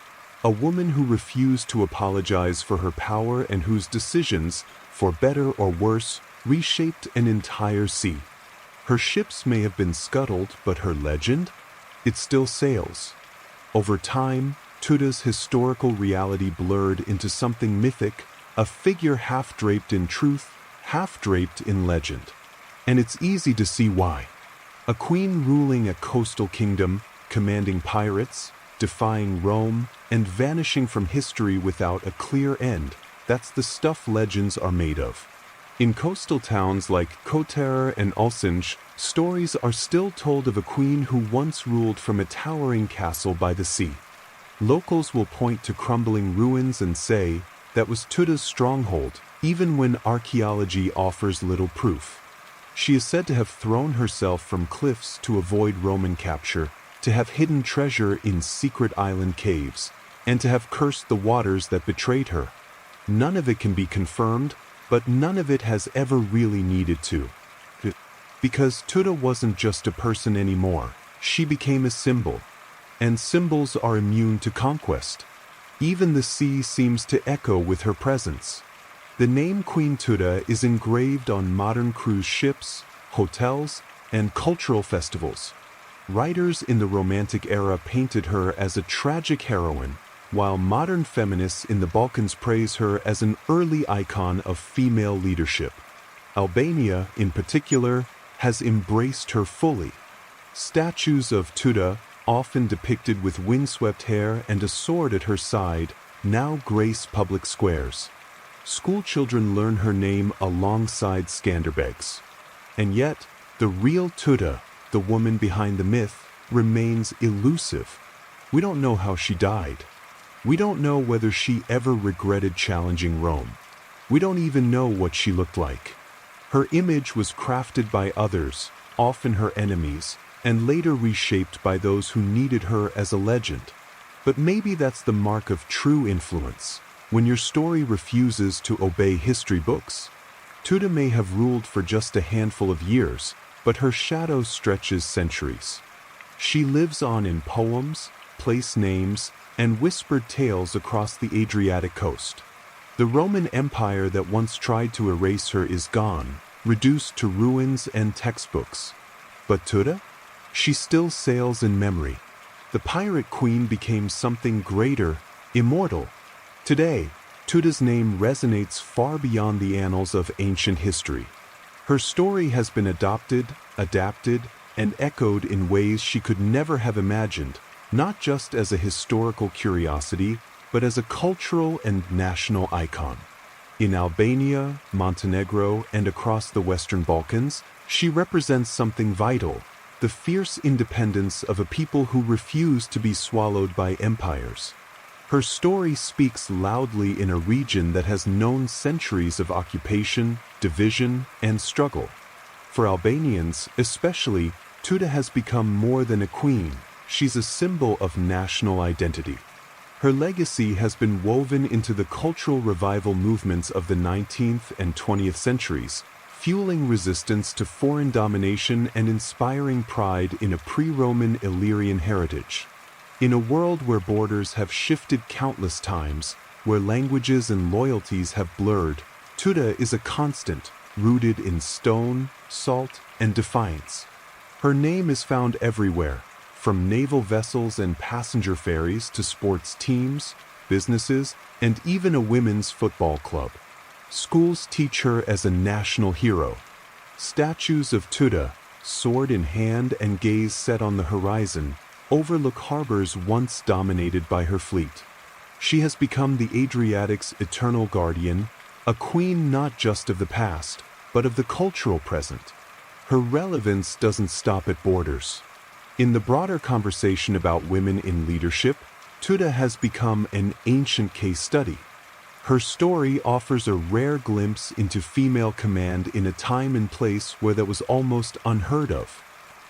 a woman who refused to apologize for her power and whose decisions, for better or worse, reshaped an entire sea. Her ships may have been scuttled, but her legend? It still sails. Over time, Tuda's historical reality blurred into something mythic, a figure half-draped in truth, half-draped in legend. And it's easy to see why. A queen ruling a coastal kingdom, commanding pirates, defying Rome, and vanishing from history without a clear end, that's the stuff legends are made of. In coastal towns like Kotar and Ulsanj, stories are still told of a queen who once ruled from a towering castle by the sea. Locals will point to crumbling ruins and say, that was Tuda's stronghold, even when archaeology offers little proof. She is said to have thrown herself from cliffs to avoid Roman capture, to have hidden treasure in secret island caves, and to have cursed the waters that betrayed her. None of it can be confirmed, but none of it has ever really needed to. Because Tuda wasn't just a person anymore, she became a symbol. And symbols are immune to conquest. Even the sea seems to echo with her presence. The name Queen Tuda is engraved on modern cruise ships, hotels, and cultural festivals. Writers in the Romantic era painted her as a tragic heroine, while modern feminists in the Balkans praise her as an early icon of female leadership. Albania, in particular, has embraced her fully. Statues of Tuda, often depicted with windswept hair and a sword at her side, now grace public squares. Schoolchildren learn her name alongside Skanderbegs. And yet, the real Tuda, the woman behind the myth, remains elusive. We don't know how she died. We don't know whether she ever regretted challenging Rome. We don't even know what she looked like. Her image was crafted by others, often her enemies, and later reshaped by those who needed her as a legend. But maybe that's the mark of true influence, when your story refuses to obey history books. Tuda may have ruled for just a handful of years, but her shadow stretches centuries. She lives on in poems, place names, and whispered tales across the Adriatic coast. The Roman Empire that once tried to erase her is gone, reduced to ruins and textbooks. But Tuda? She still sails in memory. The pirate queen became something greater, immortal. Today, Tuda's name resonates far beyond the annals of ancient history. Her story has been adopted, adapted, and echoed in ways she could never have imagined, not just as a historical curiosity, but as a cultural and national icon. In Albania, Montenegro, and across the Western Balkans, she represents something vital, the fierce independence of a people who refuse to be swallowed by empires. Her story speaks loudly in a region that has known centuries of occupation, division, and struggle. For Albanians, especially, Tuda has become more than a queen. she's a symbol of national identity. Her legacy has been woven into the cultural revival movements of the 19th and 20th centuries, fueling resistance to foreign domination and inspiring pride in a pre-Roman Illyrian heritage. In a world where borders have shifted countless times, where languages and loyalties have blurred, Tuda is a constant, rooted in stone, salt, and defiance. Her name is found everywhere, from naval vessels and passenger ferries to sports teams, businesses, and even a women's football club. Schools teach her as a national hero. Statues of Tuda, sword in hand and gaze set on the horizon, overlook harbors once dominated by her fleet. She has become the Adriatic's eternal guardian, a queen not just of the past, but of the cultural present. Her relevance doesn't stop at borders. In the broader conversation about women in leadership, Tuda has become an ancient case study. Her story offers a rare glimpse into female command in a time and place where that was almost unheard of.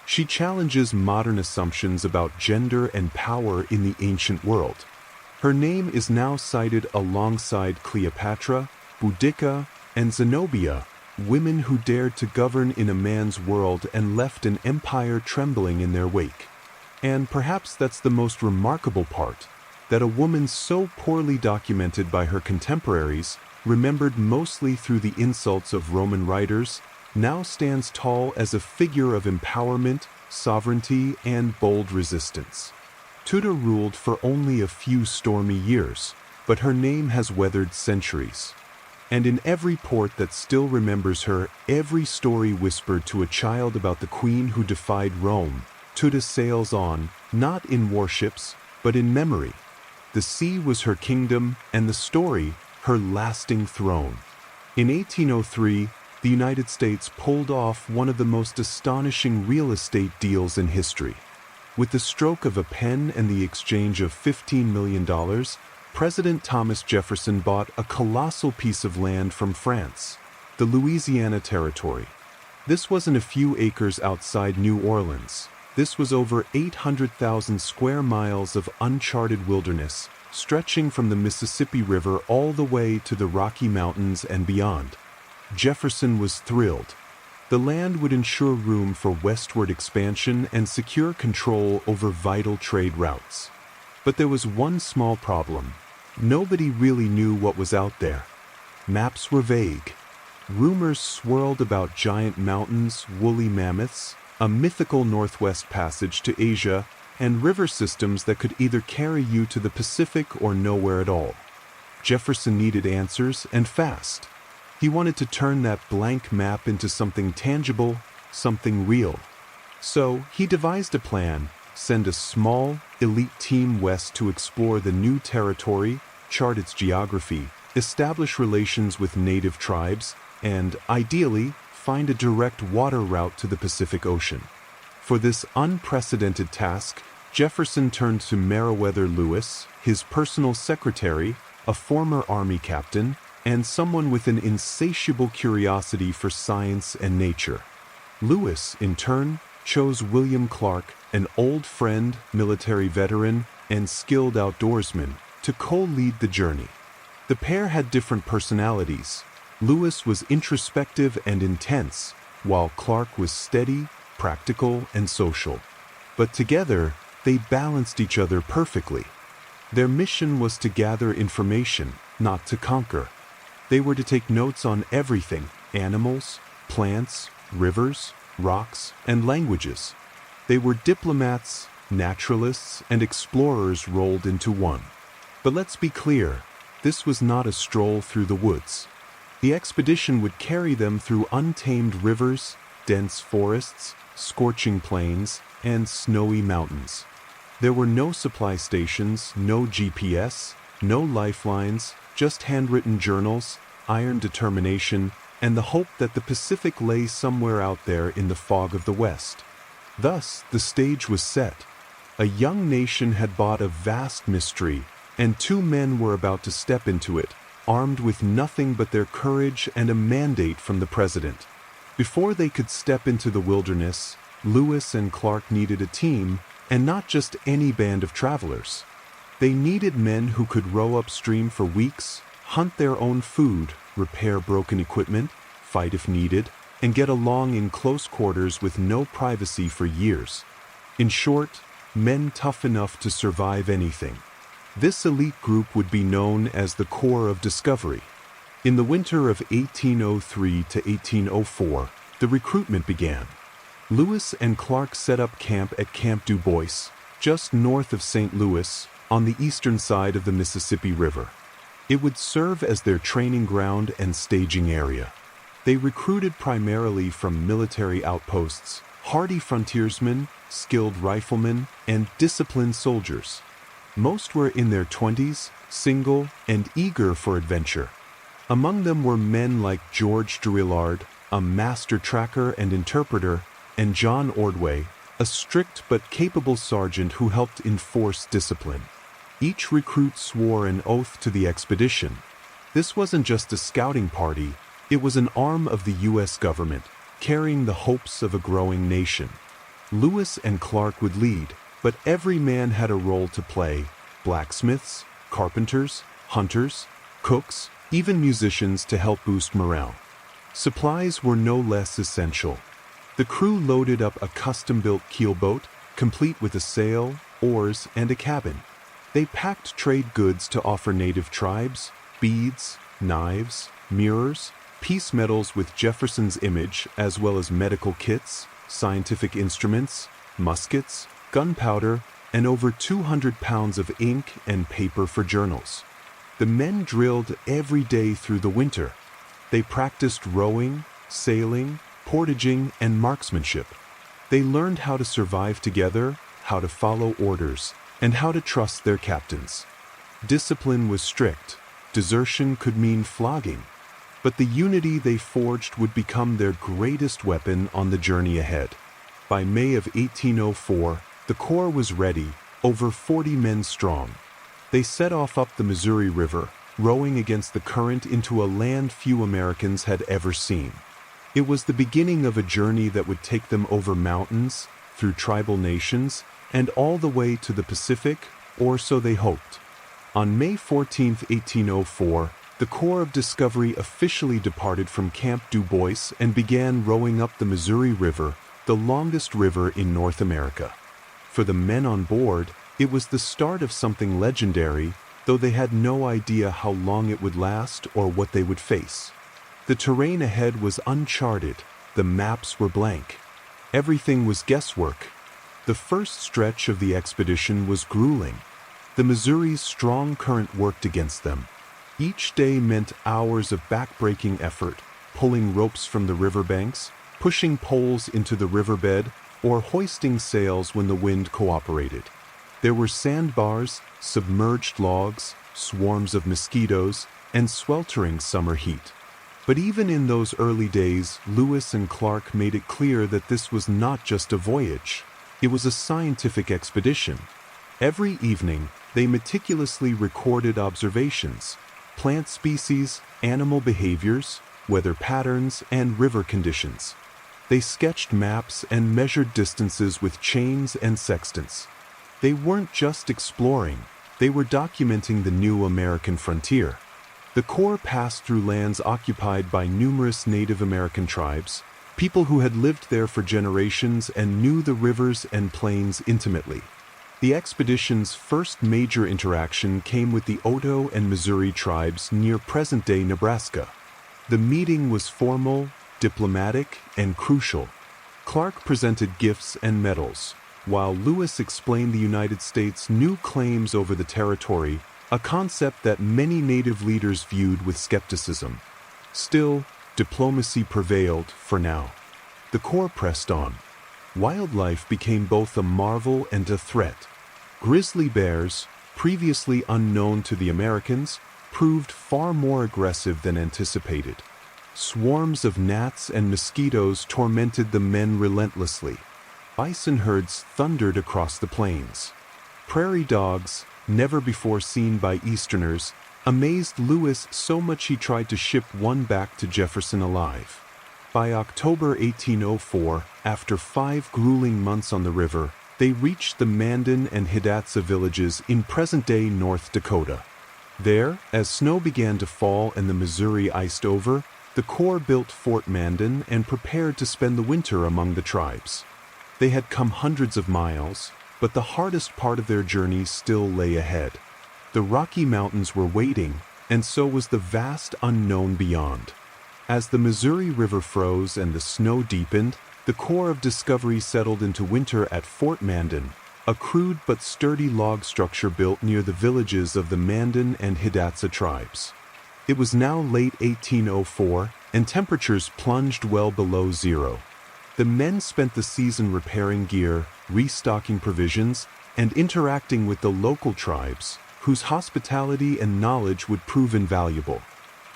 She challenges modern assumptions about gender and power in the ancient world. Her name is now cited alongside Cleopatra, Boudica, and Zenobia, women who dared to govern in a man's world and left an empire trembling in their wake. And perhaps that's the most remarkable part, that a woman so poorly documented by her contemporaries, remembered mostly through the insults of Roman writers, now stands tall as a figure of empowerment, sovereignty, and bold resistance. Tuda ruled for only a few stormy years, but her name has weathered centuries. And in every port that still remembers her, every story whispered to a child about the queen who defied Rome, Tuda sails on, not in warships, but in memory. The sea was her kingdom, and the story, her lasting throne. In 1803, the United States pulled off one of the most astonishing real estate deals in history. With the stroke of a pen and the exchange of $15 million, President Thomas Jefferson bought a colossal piece of land from France, the Louisiana Territory. This wasn't a few acres outside New Orleans. This was over 800,000 square miles of uncharted wilderness, stretching from the Mississippi River all the way to the Rocky Mountains and beyond. Jefferson was thrilled. The land would ensure room for westward expansion and secure control over vital trade routes. But there was one small problem. Nobody really knew what was out there. Maps were vague. Rumors swirled about giant mountains, woolly mammoths, a mythical northwest passage to Asia, and river systems that could either carry you to the Pacific or nowhere at all. Jefferson needed answers, and fast. He wanted to turn that blank map into something tangible, something real. So he devised a plan: send a small, elite team west to explore the new territory, chart its geography, establish relations with native tribes, and, ideally, find a direct water route to the Pacific Ocean. For this unprecedented task, Jefferson turned to Meriwether Lewis, his personal secretary, a former Army captain, and someone with an insatiable curiosity for science and nature. Lewis, in turn, chose William Clark, an old friend, military veteran, and skilled outdoorsman, to co-lead the journey. The pair had different personalities. Lewis was introspective and intense, while Clark was steady, practical, and social. But together, they balanced each other perfectly. Their mission was to gather information, not to conquer. They were to take notes on everything: animals, plants, rivers, rocks, and languages. They were diplomats, naturalists, and explorers rolled into one. But let's be clear, this was not a stroll through the woods. The expedition would carry them through untamed rivers, dense forests, scorching plains, and snowy mountains. There were no supply stations, no GPS, no lifelines, just handwritten journals, iron determination, and the hope that the Pacific lay somewhere out there in the fog of the West. Thus, the stage was set. A young nation had bought a vast mystery, and two men were about to step into it, armed with nothing but their courage and a mandate from the president. Before they could step into the wilderness, Lewis and Clark needed a team, and not just any band of travelers. They needed men who could row upstream for weeks, hunt their own food, repair broken equipment, fight if needed, and get along in close quarters with no privacy for years. In short, men tough enough to survive anything. This elite group would be known as the Corps of Discovery. In the winter of 1803 to 1804, the recruitment began. Lewis and Clark set up camp at Camp Du Bois, just north of St. Louis, on the eastern side of the Mississippi River. It would serve as their training ground and staging area. They recruited primarily from military outposts, hardy frontiersmen, skilled riflemen, and disciplined soldiers. Most were in their 20s, single, and eager for adventure. Among them were men like George Drillard, a master tracker and interpreter, and John Ordway, a strict but capable sergeant who helped enforce discipline. Each recruit swore an oath to the expedition. This wasn't just a scouting party, it was an arm of the U.S. government, carrying the hopes of a growing nation. Lewis and Clark would lead, but every man had a role to play: blacksmiths, carpenters, hunters, cooks, even musicians to help boost morale. Supplies were no less essential. The crew loaded up a custom-built keelboat, complete with a sail, oars, and a cabin. They packed trade goods to offer native tribes: beads, knives, mirrors, piece medals with Jefferson's image, as well as medical kits, scientific instruments, muskets, gunpowder, and over 200 pounds of ink and paper for journals. The men drilled every day through the winter. They practiced rowing, sailing, portaging, and marksmanship. They learned how to survive together, how to follow orders, and how to trust their captains. Discipline was strict. Desertion could mean flogging. But the unity they forged would become their greatest weapon on the journey ahead. By May of 1804, the Corps was ready, over 40 men strong. They set off up the Missouri River, rowing against the current into a land few Americans had ever seen. It was the beginning of a journey that would take them over mountains, through tribal nations, and all the way to the Pacific, or so they hoped. On May 14, 1804, the Corps of Discovery officially departed from Camp Du Bois and began rowing up the Missouri River, the longest river in North America. For the men on board, it was the start of something legendary, though they had no idea how long it would last or what they would face. The terrain ahead was uncharted, the maps were blank. Everything was guesswork. The first stretch of the expedition was grueling. The Missouri's strong current worked against them. Each day meant hours of backbreaking effort, pulling ropes from the riverbanks, pushing poles into the riverbed, or hoisting sails when the wind cooperated. There were sandbars, submerged logs, swarms of mosquitoes, and sweltering summer heat. But even in those early days, Lewis and Clark made it clear that this was not just a voyage. It was a scientific expedition. Every evening, they meticulously recorded observations: plant species, animal behaviors, weather patterns, and river conditions. They sketched maps and measured distances with chains and sextants. They weren't just exploring, they were documenting the new American frontier. The Corps passed through lands occupied by numerous Native American tribes, people who had lived there for generations and knew the rivers and plains intimately. The expedition's first major interaction came with the Oto and Missouri tribes near present-day Nebraska. The meeting was formal, diplomatic, and crucial. Clark presented gifts and medals, while Lewis explained the United States' new claims over the territory, a concept that many Native leaders viewed with skepticism. Still, diplomacy prevailed for now. The Corps pressed on. Wildlife became both a marvel and a threat. Grizzly bears, previously unknown to the Americans, proved far more aggressive than anticipated. Swarms of gnats and mosquitoes tormented the men relentlessly. Bison herds thundered across the plains. Prairie dogs, never before seen by Easterners, amazed Lewis so much he tried to ship one back to Jefferson alive. By October 1804, after 5 grueling months on the river, they reached the Mandan and Hidatsa villages in present-day North Dakota. There, as snow began to fall and the Missouri iced over, the Corps built Fort Mandan and prepared to spend the winter among the tribes. They had come hundreds of miles, but the hardest part of their journey still lay ahead. The Rocky Mountains were waiting, and so was the vast unknown beyond. As the Missouri River froze and the snow deepened, the Corps of Discovery settled into winter at Fort Mandan, a crude but sturdy log structure built near the villages of the Mandan and Hidatsa tribes. It was now late 1804, and temperatures plunged well below zero. The men spent the season repairing gear, restocking provisions, and interacting with the local tribes, whose hospitality and knowledge would prove invaluable.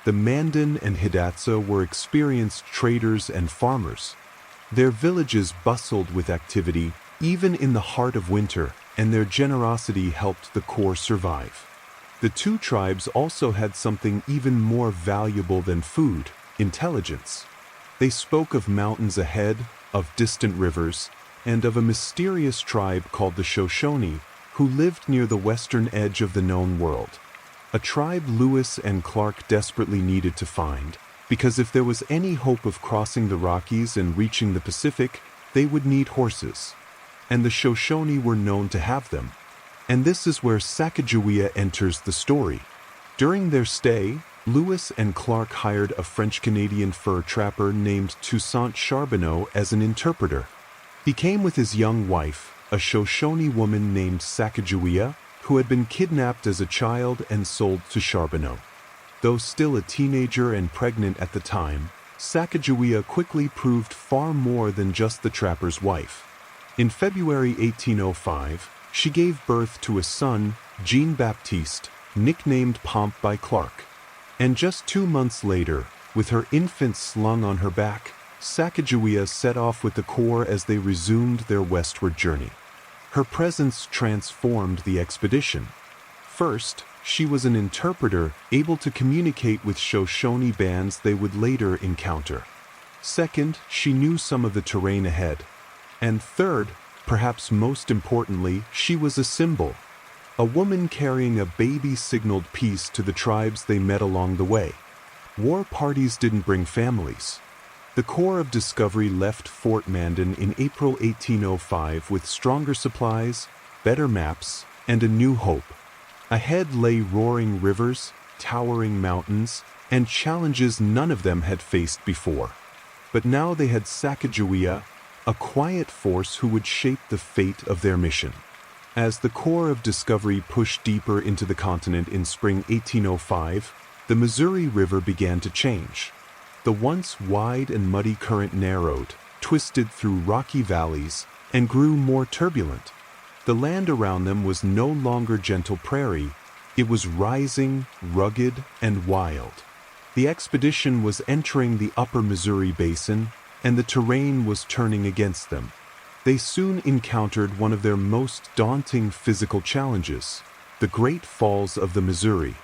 The Mandan and Hidatsa were experienced traders and farmers. Their villages bustled with activity, even in the heart of winter, and their generosity helped the Corps survive. The two tribes also had something even more valuable than food: intelligence. They spoke of mountains ahead, of distant rivers, and of a mysterious tribe called the Shoshone, who lived near the western edge of the known world. A tribe Lewis and Clark desperately needed to find, because if there was any hope of crossing the Rockies and reaching the Pacific, they would need horses. And the Shoshone were known to have them. And this is where Sacagawea enters the story. During their stay, Lewis and Clark hired a French-Canadian fur trapper named Toussaint Charbonneau as an interpreter. He came with his young wife, a Shoshone woman named Sacagawea, who had been kidnapped as a child and sold to Charbonneau. Though still a teenager and pregnant at the time, Sacagawea quickly proved far more than just the trapper's wife. In February 1805, she gave birth to a son, Jean-Baptiste, nicknamed Pomp by Clark. And just 2 months later, with her infant slung on her back, Sacagawea set off with the Corps as they resumed their westward journey. Her presence transformed the expedition. First, she was an interpreter able to communicate with Shoshone bands they would later encounter. Second, she knew some of the terrain ahead. And third, perhaps most importantly, she was a symbol. A woman carrying a baby signaled peace to the tribes they met along the way. War parties didn't bring families. The Corps of Discovery left Fort Mandan in April 1805 with stronger supplies, better maps, and a new hope. Ahead lay roaring rivers, towering mountains, and challenges none of them had faced before. But now they had Sacagawea, a quiet force who would shape the fate of their mission. As the Corps of Discovery pushed deeper into the continent in spring 1805, the Missouri River began to change. The once wide and muddy current narrowed, twisted through rocky valleys, and grew more turbulent. The land around them was no longer gentle prairie, it was rising, rugged, and wild. The expedition was entering the upper Missouri Basin, and the terrain was turning against them. They soon encountered one of their most daunting physical challenges: the Great Falls of the Missouri.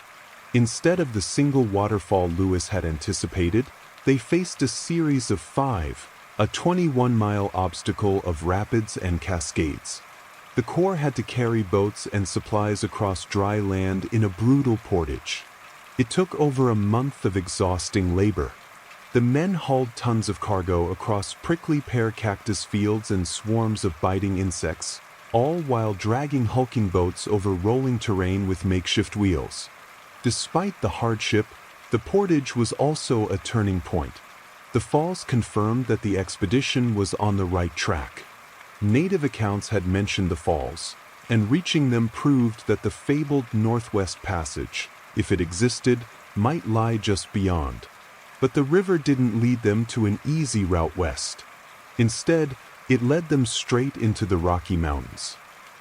Instead of the single waterfall Lewis had anticipated, they faced a series of 5, a 21-mile obstacle of rapids and cascades. The Corps had to carry boats and supplies across dry land in a brutal portage. It took over a month of exhausting labor. The men hauled tons of cargo across prickly pear cactus fields and swarms of biting insects, all while dragging hulking boats over rolling terrain with makeshift wheels. Despite the hardship, the portage was also a turning point. The falls confirmed that the expedition was on the right track. Native accounts had mentioned the falls, and reaching them proved that the fabled Northwest Passage, if it existed, might lie just beyond. But the river didn't lead them to an easy route west. Instead, it led them straight into the Rocky Mountains.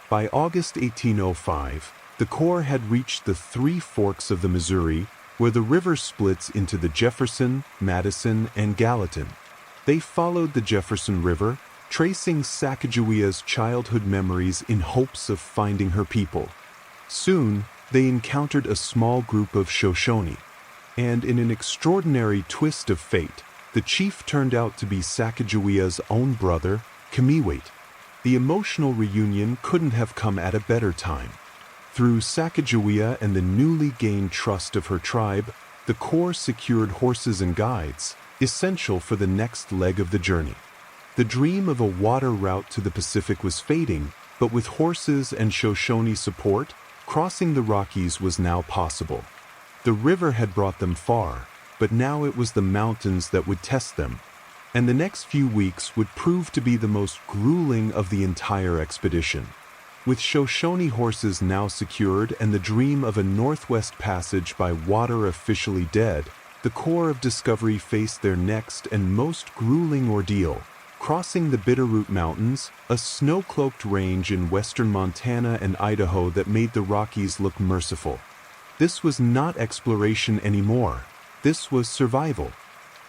By August 1805, the Corps had reached the 3 forks of the Missouri, where the river splits into the Jefferson, Madison, and Gallatin. They followed the Jefferson River, tracing Sacagawea's childhood memories in hopes of finding her people. Soon, they encountered a small group of Shoshone. And in an extraordinary twist of fate, the chief turned out to be Sacagawea's own brother, Kamiwait. The emotional reunion couldn't have come at a better time. Through Sacagawea and the newly gained trust of her tribe, the Corps secured horses and guides, essential for the next leg of the journey. The dream of a water route to the Pacific was fading, but with horses and Shoshone support, crossing the Rockies was now possible. The river had brought them far, but now it was the mountains that would test them, and the next few weeks would prove to be the most grueling of the entire expedition. With Shoshone horses now secured and the dream of a Northwest Passage by water officially dead, the Corps of Discovery faced their next and most grueling ordeal, crossing the Bitterroot Mountains, a snow-cloaked range in western Montana and Idaho that made the Rockies look merciful. This was not exploration anymore. This was survival.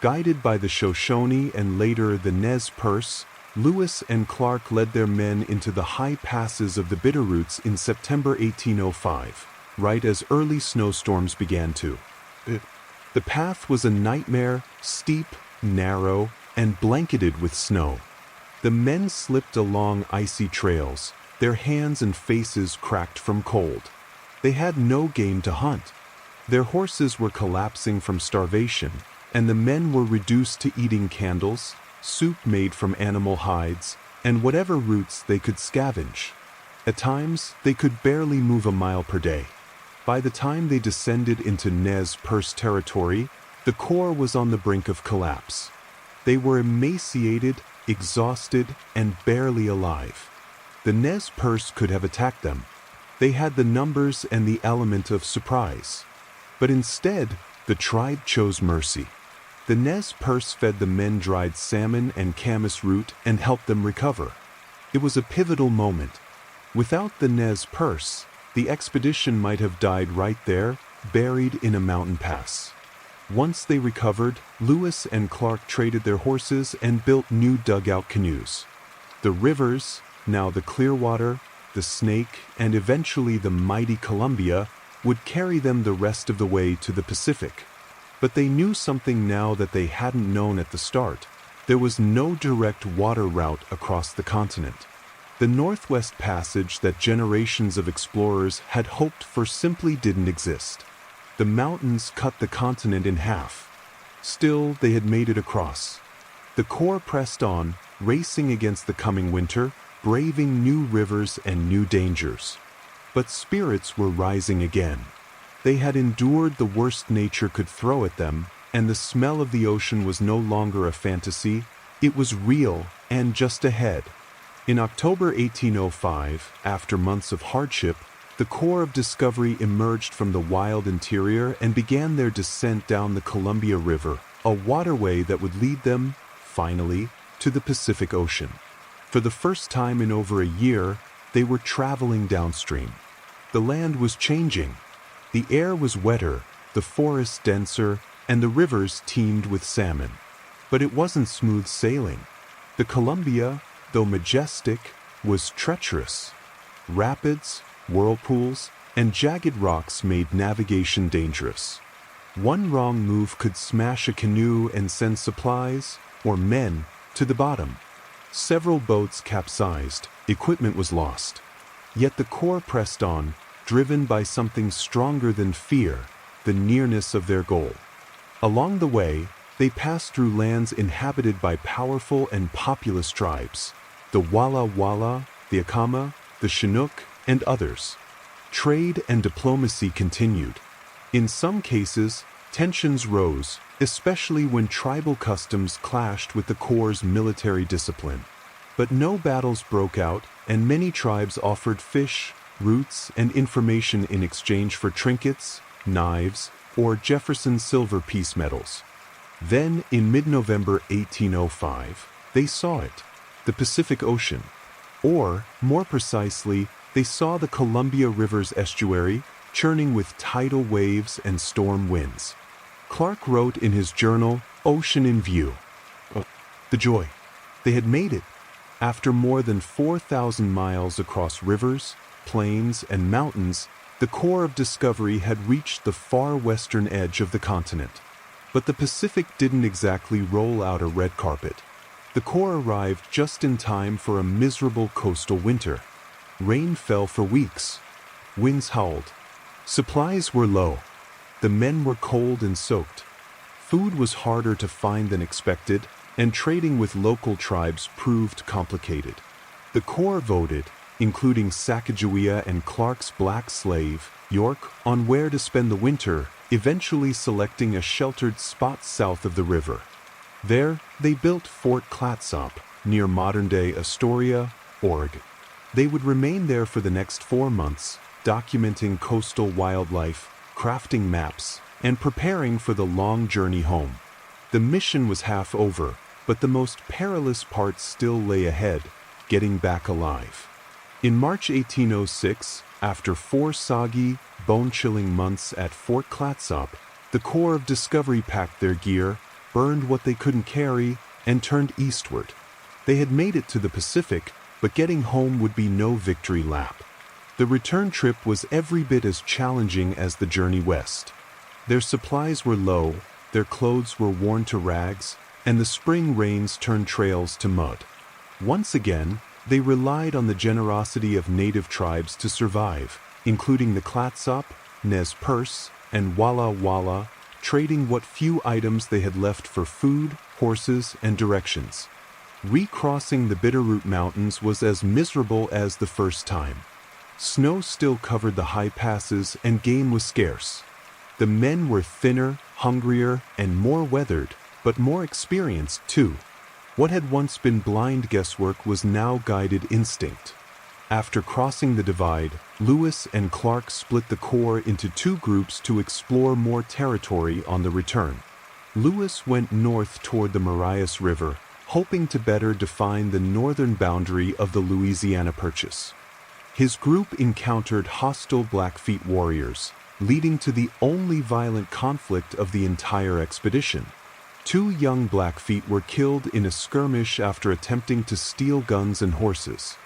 Guided by the Shoshone and later the Nez Perce, Lewis and Clark led their men into the high passes of the Bitterroots in September 1805, right as early snowstorms began to. The path was a nightmare, steep, narrow, and blanketed with snow. The men slipped along icy trails, their hands and faces cracked from cold. They had no game to hunt. Their horses were collapsing from starvation, and the men were reduced to eating candles, soup made from animal hides, and whatever roots they could scavenge. At times, they could barely move a mile per day. By the time they descended into Nez Perce territory, the Corps was on the brink of collapse. They were emaciated, exhausted, and barely alive. The Nez Perce could have attacked them. They had the numbers and the element of surprise. But instead, the tribe chose mercy. The Nez Perce fed the men dried salmon and camas root and helped them recover. It was a pivotal moment. Without the Nez Perce, the expedition might have died right there, buried in a mountain pass. Once they recovered, Lewis and Clark traded their horses and built new dugout canoes. The rivers, now the Clearwater, the Snake, and eventually the mighty Columbia, would carry them the rest of the way to the Pacific. But they knew something now that they hadn't known at the start. There was no direct water route across the continent. The Northwest Passage that generations of explorers had hoped for simply didn't exist. The mountains cut the continent in half. Still, they had made it across. The Corps pressed on, racing against the coming winter, braving new rivers and new dangers. But spirits were rising again. They had endured the worst nature could throw at them, and the smell of the ocean was no longer a fantasy. It was real and just ahead. In October 1805, after months of hardship, the Corps of Discovery emerged from the wild interior and began their descent down the Columbia River, a waterway that would lead them, finally, to the Pacific Ocean. For the first time in over a year, they were traveling downstream. The land was changing. The air was wetter, the forests denser, and the rivers teemed with salmon. But it wasn't smooth sailing. The Columbia, though majestic, was treacherous. Rapids, whirlpools, and jagged rocks made navigation dangerous. One wrong move could smash a canoe and send supplies, or men, to the bottom. Several boats capsized, equipment was lost. Yet the Corps pressed on, driven by something stronger than fear, the nearness of their goal. Along the way, they passed through lands inhabited by powerful and populous tribes, the Walla Walla, the Acama, the Chinook, and others. Trade and diplomacy continued. In some cases, tensions rose, especially when tribal customs clashed with the Corps' military discipline. But no battles broke out, and many tribes offered fish, roots, and information in exchange for trinkets, knives, or Jefferson silver piece medals. Then, in mid-November 1805, they saw it, the Pacific Ocean. Or, more precisely, they saw the Columbia River's estuary, churning with tidal waves and storm winds. Clark wrote in his journal, "Ocean in View." The joy. They had made it. After more than 4,000 miles across rivers, plains, and mountains, the Corps of Discovery had reached the far western edge of the continent. But the Pacific didn't exactly roll out a red carpet. The Corps arrived just in time for a miserable coastal winter. Rain fell for weeks. Winds howled. Supplies were low. The men were cold and soaked. Food was harder to find than expected, and trading with local tribes proved complicated. The Corps voted, including Sacagawea and Clark's black slave, York, on where to spend the winter, eventually selecting a sheltered spot south of the river. There, they built Fort Clatsop, near modern-day Astoria, Oregon. They would remain there for the next 4 months, documenting coastal wildlife, crafting maps, and preparing for the long journey home. The mission was half over, but the most perilous part still lay ahead, getting back alive. In March 1806, after 4 soggy, bone-chilling months at Fort Clatsop, the Corps of Discovery packed their gear, burned what they couldn't carry, and turned eastward. They had made it to the Pacific, but getting home would be no victory lap. The return trip was every bit as challenging as the journey west. Their supplies were low, their clothes were worn to rags, and the spring rains turned trails to mud. Once again, they relied on the generosity of native tribes to survive, including the Clatsop, Nez Perce, and Walla Walla, trading what few items they had left for food, horses, and directions. Recrossing the Bitterroot Mountains was as miserable as the first time. Snow still covered the high passes and game was scarce. The men were thinner, hungrier, and more weathered, but more experienced too. What had once been blind guesswork was now guided instinct. After crossing the divide, Lewis and Clark split the Corps into 2 groups to explore more territory on the return. Lewis went north toward the Marias River, hoping to better define the northern boundary of the Louisiana Purchase. His group encountered hostile Blackfeet warriors, leading to the only violent conflict of the entire expedition. 2 young Blackfeet were killed in a skirmish after attempting to steal guns and horses.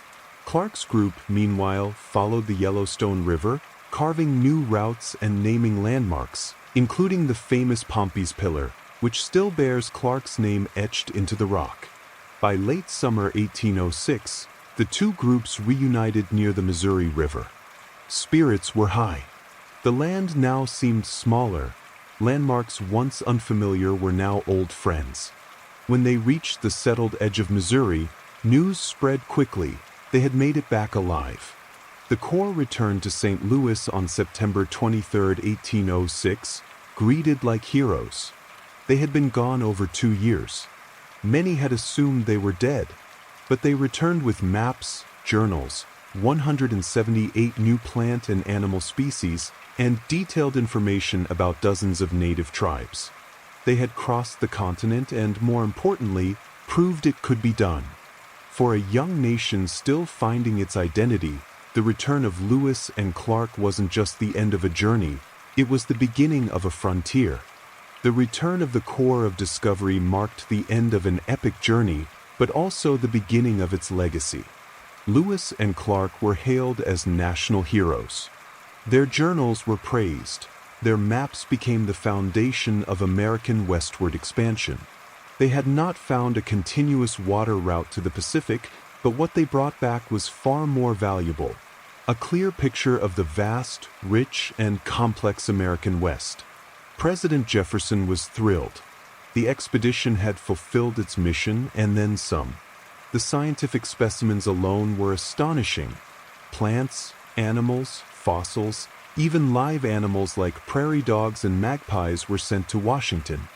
Clark's group, meanwhile, followed the Yellowstone River, carving new routes and naming landmarks, including the famous Pompey's Pillar, which still bears Clark's name etched into the rock. By late summer 1806, the 2 groups reunited near the Missouri River. Spirits were high. The land now seemed smaller. Landmarks once unfamiliar were now old friends. When they reached the settled edge of Missouri, news spread quickly. They had made it back alive. The Corps returned to St. Louis on September 23, 1806, greeted like heroes. They had been gone over 2 years. Many had assumed they were dead, but they returned with maps, journals, 178 new plant and animal species, and detailed information about dozens of native tribes. They had crossed the continent and, more importantly, proved it could be done. For a young nation still finding its identity, the return of Lewis and Clark wasn't just the end of a journey, it was the beginning of a frontier. The return of the Corps of Discovery marked the end of an epic journey, but also the beginning of its legacy. Lewis and Clark were hailed as national heroes. Their journals were praised. Their maps became the foundation of American westward expansion. They had not found a continuous water route to the Pacific, but what they brought back was far more valuable: a clear picture of the vast, rich, and complex American West. President Jefferson was thrilled. The expedition had fulfilled its mission and then some. The scientific specimens alone were astonishing. Plants, animals, fossils, even live animals like prairie dogs and magpies were sent to Washington.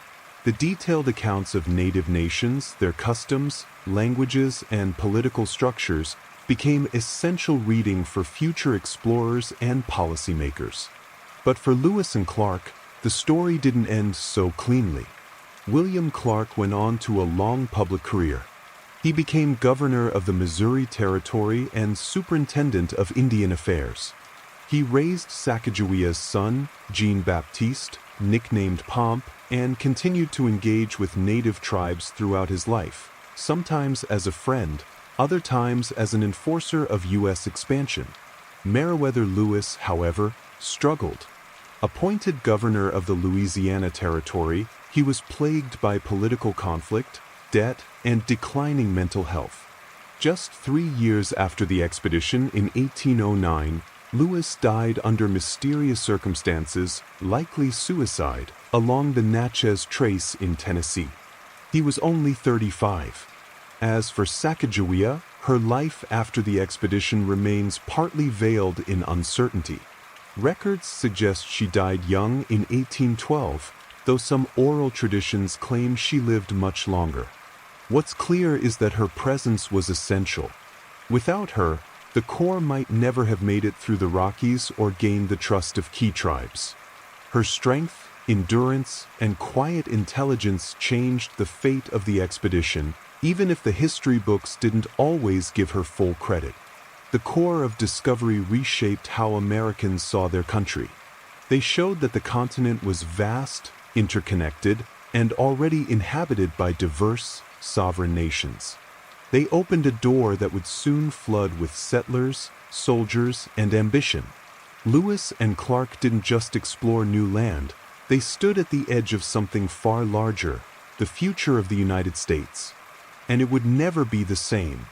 The detailed accounts of native nations, their customs, languages, and political structures became essential reading for future explorers and policymakers. But for Lewis and Clark, the story didn't end so cleanly. William Clark went on to a long public career. He became governor of the Missouri Territory and superintendent of Indian affairs. He raised Sacagawea's son, Jean-Baptiste, nicknamed Pomp, and continued to engage with native tribes throughout his life, sometimes as a friend, other times as an enforcer of U.S. expansion. Meriwether Lewis, however, struggled. Appointed governor of the Louisiana Territory, he was plagued by political conflict, debt, and declining mental health. Just 3 years after the expedition in 1809, Lewis died under mysterious circumstances, likely suicide, along the Natchez Trace in Tennessee. He was only 35. As for Sacagawea, her life after the expedition remains partly veiled in uncertainty. Records suggest she died young in 1812, though some oral traditions claim she lived much longer. What's clear is that her presence was essential. Without her, the Corps might never have made it through the Rockies or gained the trust of key tribes. Her strength, endurance, and quiet intelligence changed the fate of the expedition, even if the history books didn't always give her full credit. The Corps of Discovery reshaped how Americans saw their country. They showed that the continent was vast, interconnected, and already inhabited by diverse, sovereign nations. They opened a door that would soon flood with settlers, soldiers, and ambition. Lewis and Clark didn't just explore new land, they stood at the edge of something far larger, the future of the United States. And it would never be the same.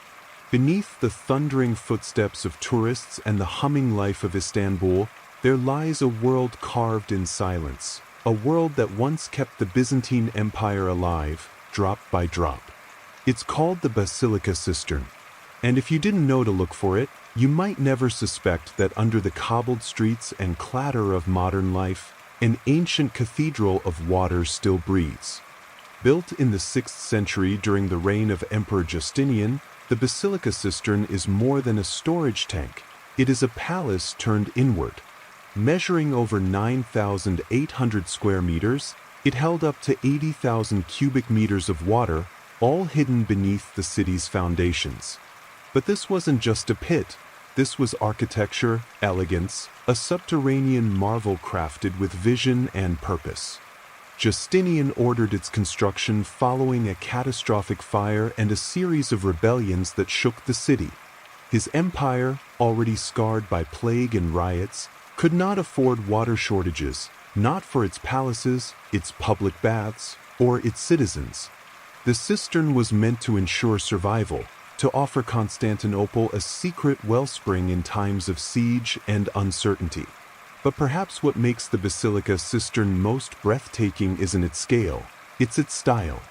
Beneath the thundering footsteps of tourists and the humming life of Istanbul, there lies a world carved in silence, a world that once kept the Byzantine Empire alive, drop by drop. It's called the Basilica Cistern. And if you didn't know to look for it, you might never suspect that under the cobbled streets and clatter of modern life, an ancient cathedral of water still breathes. Built in the 6th century during the reign of Emperor Justinian, the Basilica Cistern is more than a storage tank. It is a palace turned inward. Measuring over 9,800 square meters, it held up to 80,000 cubic meters of water, all hidden beneath the city's foundations. But this wasn't just a pit. This was architecture, elegance, a subterranean marvel crafted with vision and purpose. Justinian ordered its construction following a catastrophic fire and a series of rebellions that shook the city. His empire, already scarred by plague and riots, could not afford water shortages, not for its palaces, its public baths, or its citizens. The cistern was meant to ensure survival, to offer Constantinople a secret wellspring in times of siege and uncertainty. But perhaps what makes the Basilica Cistern most breathtaking isn't its scale, it's its style.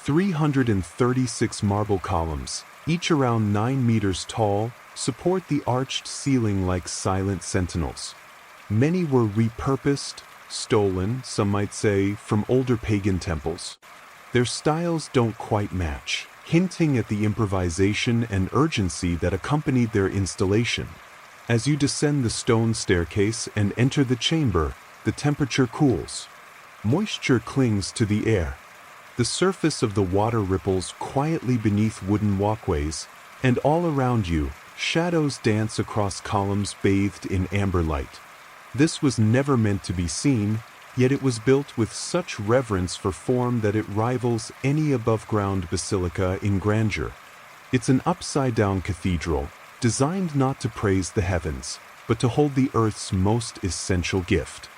336 marble columns, each around 9 meters tall, support the arched ceiling like silent sentinels. Many were repurposed, stolen, some might say, from older pagan temples. Their styles don't quite match, hinting at the improvisation and urgency that accompanied their installation. As you descend the stone staircase and enter the chamber, the temperature cools. Moisture clings to the air. The surface of the water ripples quietly beneath wooden walkways, and all around you, shadows dance across columns bathed in amber light. This was never meant to be seen, yet it was built with such reverence for form that it rivals any above-ground basilica in grandeur. It's an upside-down cathedral, designed not to praise the heavens, but to hold the earth's most essential gift.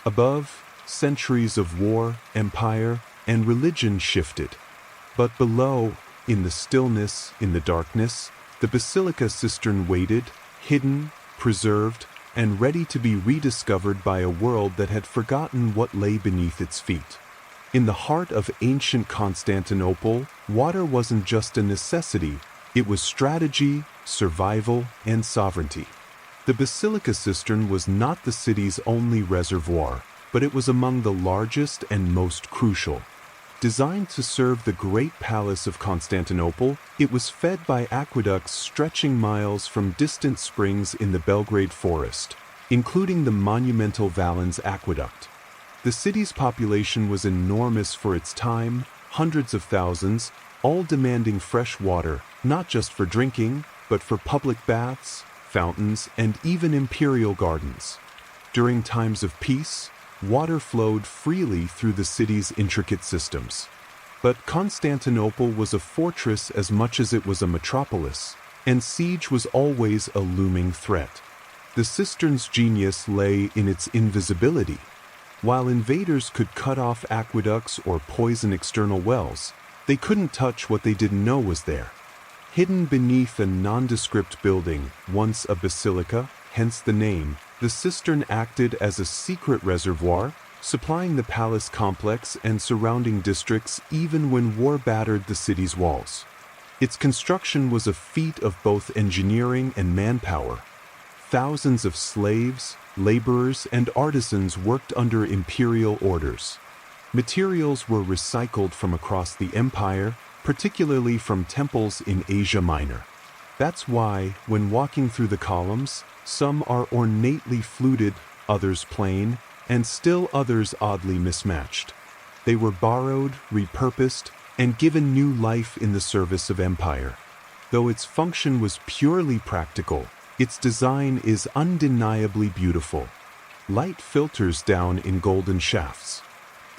Above, centuries of war, empire, and religion shifted. But below, in the stillness, in the darkness, the Basilica Cistern waited, hidden, preserved, and ready to be rediscovered by a world that had forgotten what lay beneath its feet. In the heart of ancient Constantinople, water wasn't just a necessity, it was strategy, survival, and sovereignty. The Basilica Cistern was not the city's only reservoir, but it was among the largest and most crucial. Designed to serve the great palace of Constantinople, it was fed by aqueducts stretching miles from distant springs in the Belgrade forest, including the monumental Valens Aqueduct. The city's population was enormous for its time, hundreds of thousands, all demanding fresh water, not just for drinking, but for public baths, fountains, and even imperial gardens. During times of peace, water flowed freely through the city's intricate systems. But Constantinople was a fortress as much as it was a metropolis, and siege was always a looming threat. The cistern's genius lay in its invisibility. While invaders could cut off aqueducts or poison external wells, They couldn't touch what they didn't know was there. Hidden beneath a nondescript building, once a basilica, hence the name, the cistern acted as a secret reservoir, supplying the palace complex and surrounding districts even when war battered the city's walls. Its construction was a feat of both engineering and manpower. Thousands of slaves, laborers, and artisans worked under imperial orders. Materials were recycled from across the empire, particularly from temples in Asia Minor. That's why, when walking through the columns, some are ornately fluted, others plain, and still others oddly mismatched. They were borrowed, repurposed, and given new life in the service of empire. Though its function was purely practical, its design is undeniably beautiful. Light filters down in golden shafts.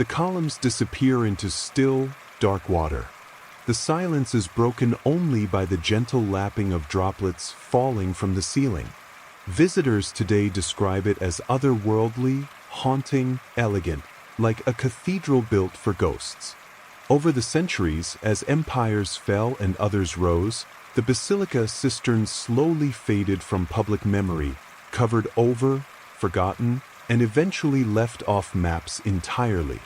The columns disappear into still, dark water. The silence is broken only by the gentle lapping of droplets falling from the ceiling. Visitors today describe it as otherworldly, haunting, elegant, like a cathedral built for ghosts. Over the centuries, as empires fell and others rose, the basilica cisterns slowly faded from public memory, covered over, forgotten, and eventually left off maps entirely.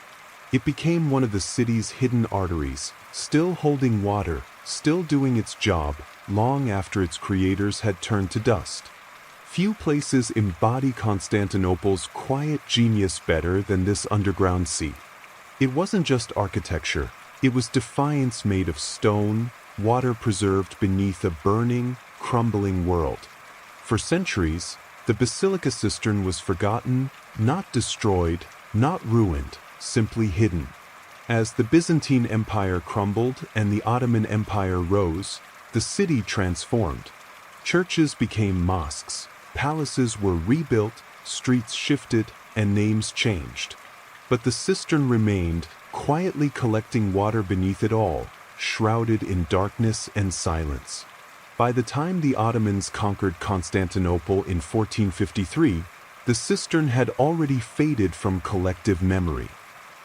It became one of the city's hidden arteries, still holding water, still doing its job, long after its creators had turned to dust. Few places embody Constantinople's quiet genius better than this underground sea. It wasn't just architecture, it was defiance made of stone, water preserved beneath a burning, crumbling world. For centuries, the basilica cistern was forgotten, not destroyed, not ruined, simply hidden. As the Byzantine Empire crumbled and the Ottoman Empire rose, the city transformed. Churches became mosques, palaces were rebuilt, streets shifted, and names changed. But the cistern remained, quietly collecting water beneath it all, shrouded in darkness and silence. By the time the Ottomans conquered Constantinople in 1453, the cistern had already faded from collective memory.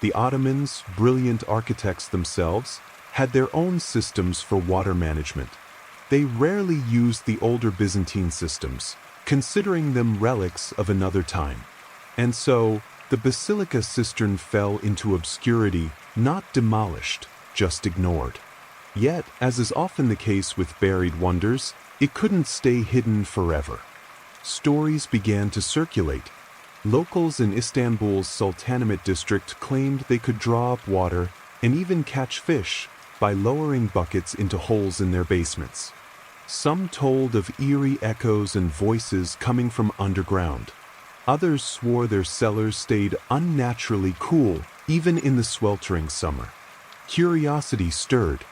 The Ottomans, brilliant architects themselves, had their own systems for water management. They rarely used the older Byzantine systems, considering them relics of another time. And so, the basilica cistern fell into obscurity, not demolished, just ignored. Yet, as is often the case with buried wonders, it couldn't stay hidden forever. Stories began to circulate. Locals in Istanbul's Sultanahmet district claimed they could draw up water and even catch fish by lowering buckets into holes in their basements. Some told of eerie echoes and voices coming from underground. Others swore their cellars stayed unnaturally cool even in the sweltering summer. Curiosity stirred.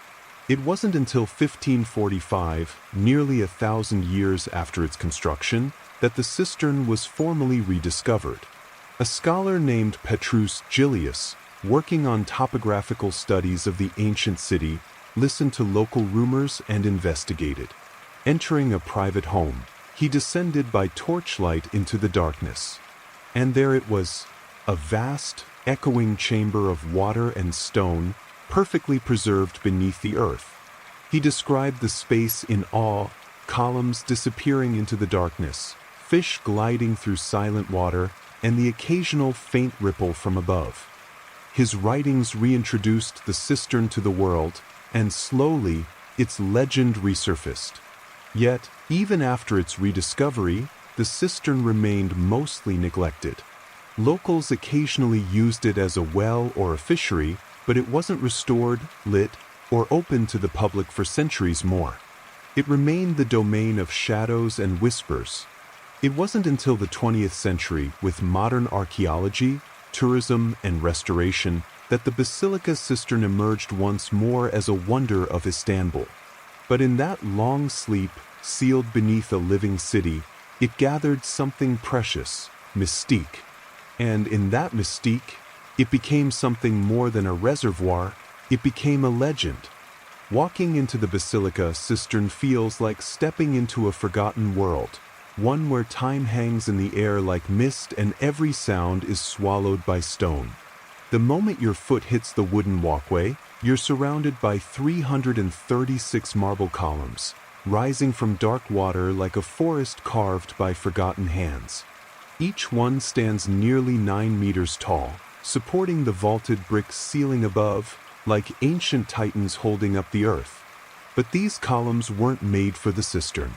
It wasn't until 1545, nearly 1,000 years after its construction, that the cistern was formally rediscovered. A scholar named Petrus Gilius, working on topographical studies of the ancient city, listened to local rumors and investigated. Entering a private home, he descended by torchlight into the darkness. And there it was, a vast, echoing chamber of water and stone, perfectly preserved beneath the earth. He described the space in awe, columns disappearing into the darkness, fish gliding through silent water, and the occasional faint ripple from above. His writings reintroduced the cistern to the world, and slowly, its legend resurfaced. Yet, even after its rediscovery, the cistern remained mostly neglected. Locals occasionally used it as a well or a fishery, but it wasn't restored, lit, or open to the public for centuries more. It remained the domain of shadows and whispers. It wasn't until the 20th century, with modern archaeology, tourism, and restoration, that the basilica cistern emerged once more as a wonder of Istanbul. But in that long sleep, sealed beneath a living city, it gathered something precious, mystique. And in that mystique, it became something more than a reservoir, it became a legend. Walking into the basilica cistern feels like stepping into a forgotten world, one where time hangs in the air like mist and every sound is swallowed by stone. The moment your foot hits the wooden walkway, You're surrounded by 336 marble columns, rising from dark water like a forest carved by forgotten hands. Each one stands nearly 9 meters tall, supporting the vaulted brick ceiling above, like ancient titans holding up the earth. But these columns weren't made for the cistern.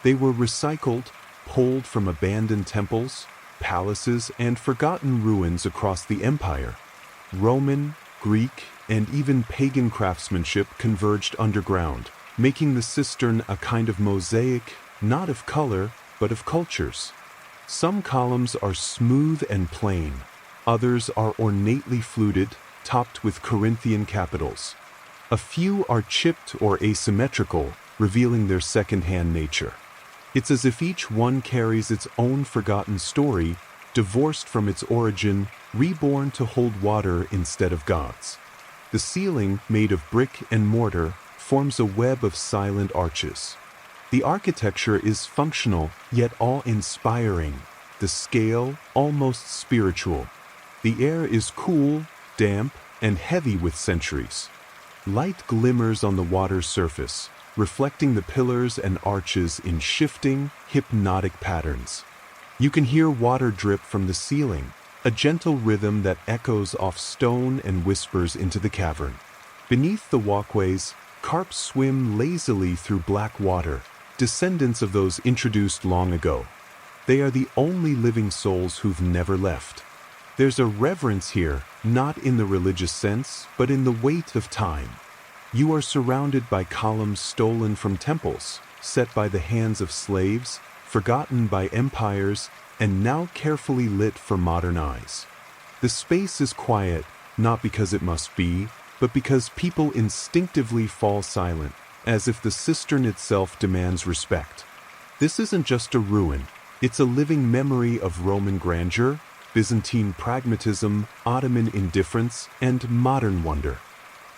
They were recycled, pulled from abandoned temples, palaces, and forgotten ruins across the empire. Roman, Greek, and even pagan craftsmanship converged underground, making the cistern a kind of mosaic, not of color, but of cultures. Some columns are smooth and plain, others are ornately fluted, topped with Corinthian capitals. A few are chipped or asymmetrical, revealing their second-hand nature. It's as if each one carries its own forgotten story, divorced from its origin, reborn to hold water instead of gods. The ceiling, made of brick and mortar, forms a web of silent arches. The architecture is functional, yet awe-inspiring. The scale, almost spiritual. The air is cool, damp, and heavy with centuries. Light glimmers on the water's surface, reflecting the pillars and arches in shifting, hypnotic patterns. You can hear water drip from the ceiling, a gentle rhythm that echoes off stone and whispers into the cavern. Beneath the walkways, carp swim lazily through black water, descendants of those introduced long ago. They are the only living souls who've never left. There's a reverence here, not in the religious sense, but in the weight of time. You are surrounded by columns stolen from temples, set by the hands of slaves, forgotten by empires, and now carefully lit for modern eyes. The space is quiet, not because it must be, but because people instinctively fall silent, as if the cistern itself demands respect. This isn't just a ruin, it's a living memory of Roman grandeur, Byzantine pragmatism, Ottoman indifference, and modern wonder.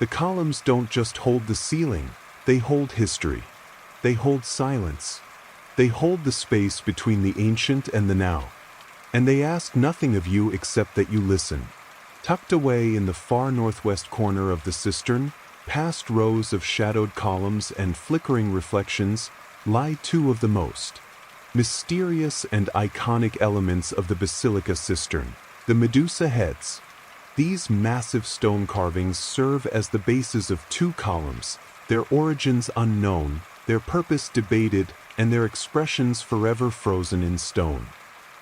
The columns don't just hold the ceiling, they hold history. They hold silence. They hold the space between the ancient and the now. And they ask nothing of you except that you listen. Tucked away in the far northwest corner of the cistern, past rows of shadowed columns and flickering reflections, lie two of the most mysterious and iconic elements of the basilica cistern, the Medusa heads. These massive stone carvings serve as the bases of two columns, their origins unknown, their purpose debated, and their expressions forever frozen in stone.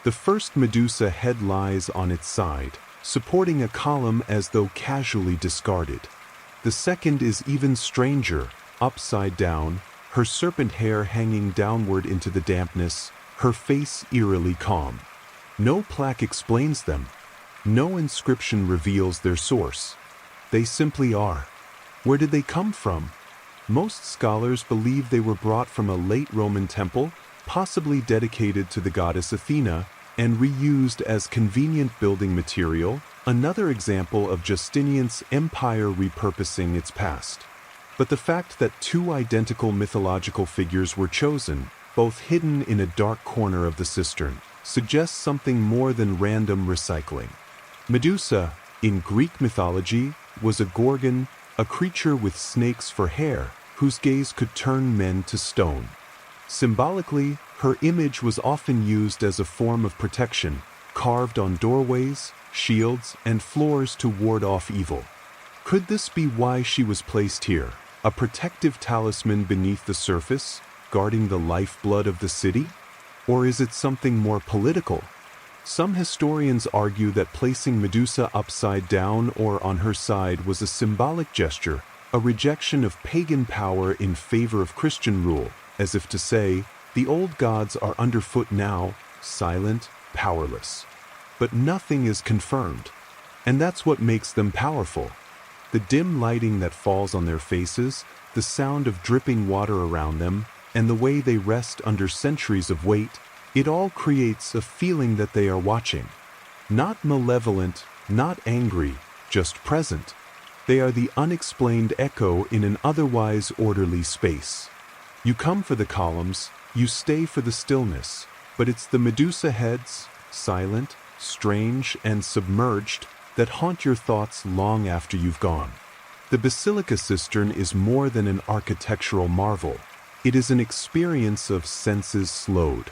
The first Medusa head lies on its side, supporting a column as though casually discarded. The second is even stranger, upside down, her serpent hair hanging downward into the dampness, her face eerily calm. No plaque explains them. No inscription reveals their source. They simply are. Where did they come from? Most scholars believe they were brought from a late Roman temple, possibly dedicated to the goddess Athena, and reused as convenient building material, another example of Justinian's empire repurposing its past. But the fact that two identical mythological figures were chosen, both hidden in a dark corner of the cistern, suggests something more than random recycling. Medusa, in Greek mythology, was a gorgon, a creature with snakes for hair, whose gaze could turn men to stone. Symbolically, her image was often used as a form of protection, carved on doorways, shields, and floors to ward off evil. Could this be why she was placed here, a protective talisman beneath the surface, guarding the lifeblood of the city? Or is it something more political? Some historians argue that placing Medusa upside down or on her side was a symbolic gesture, a rejection of pagan power in favor of Christian rule, as if to say, the old gods are underfoot now, silent, powerless. But nothing is confirmed, and that's what makes them powerful. The dim lighting that falls on their faces, the sound of dripping water around them, and the way they rest under centuries of weight, it all creates a feeling that they are watching. Not malevolent, not angry, just present. They are the unexplained echo in an otherwise orderly space. You come for the columns, you stay for the stillness, but it's the Medusa heads, silent, strange, and submerged, that haunt your thoughts long after you've gone. The Basilica Cistern is more than an architectural marvel. It is an experience of senses slowed.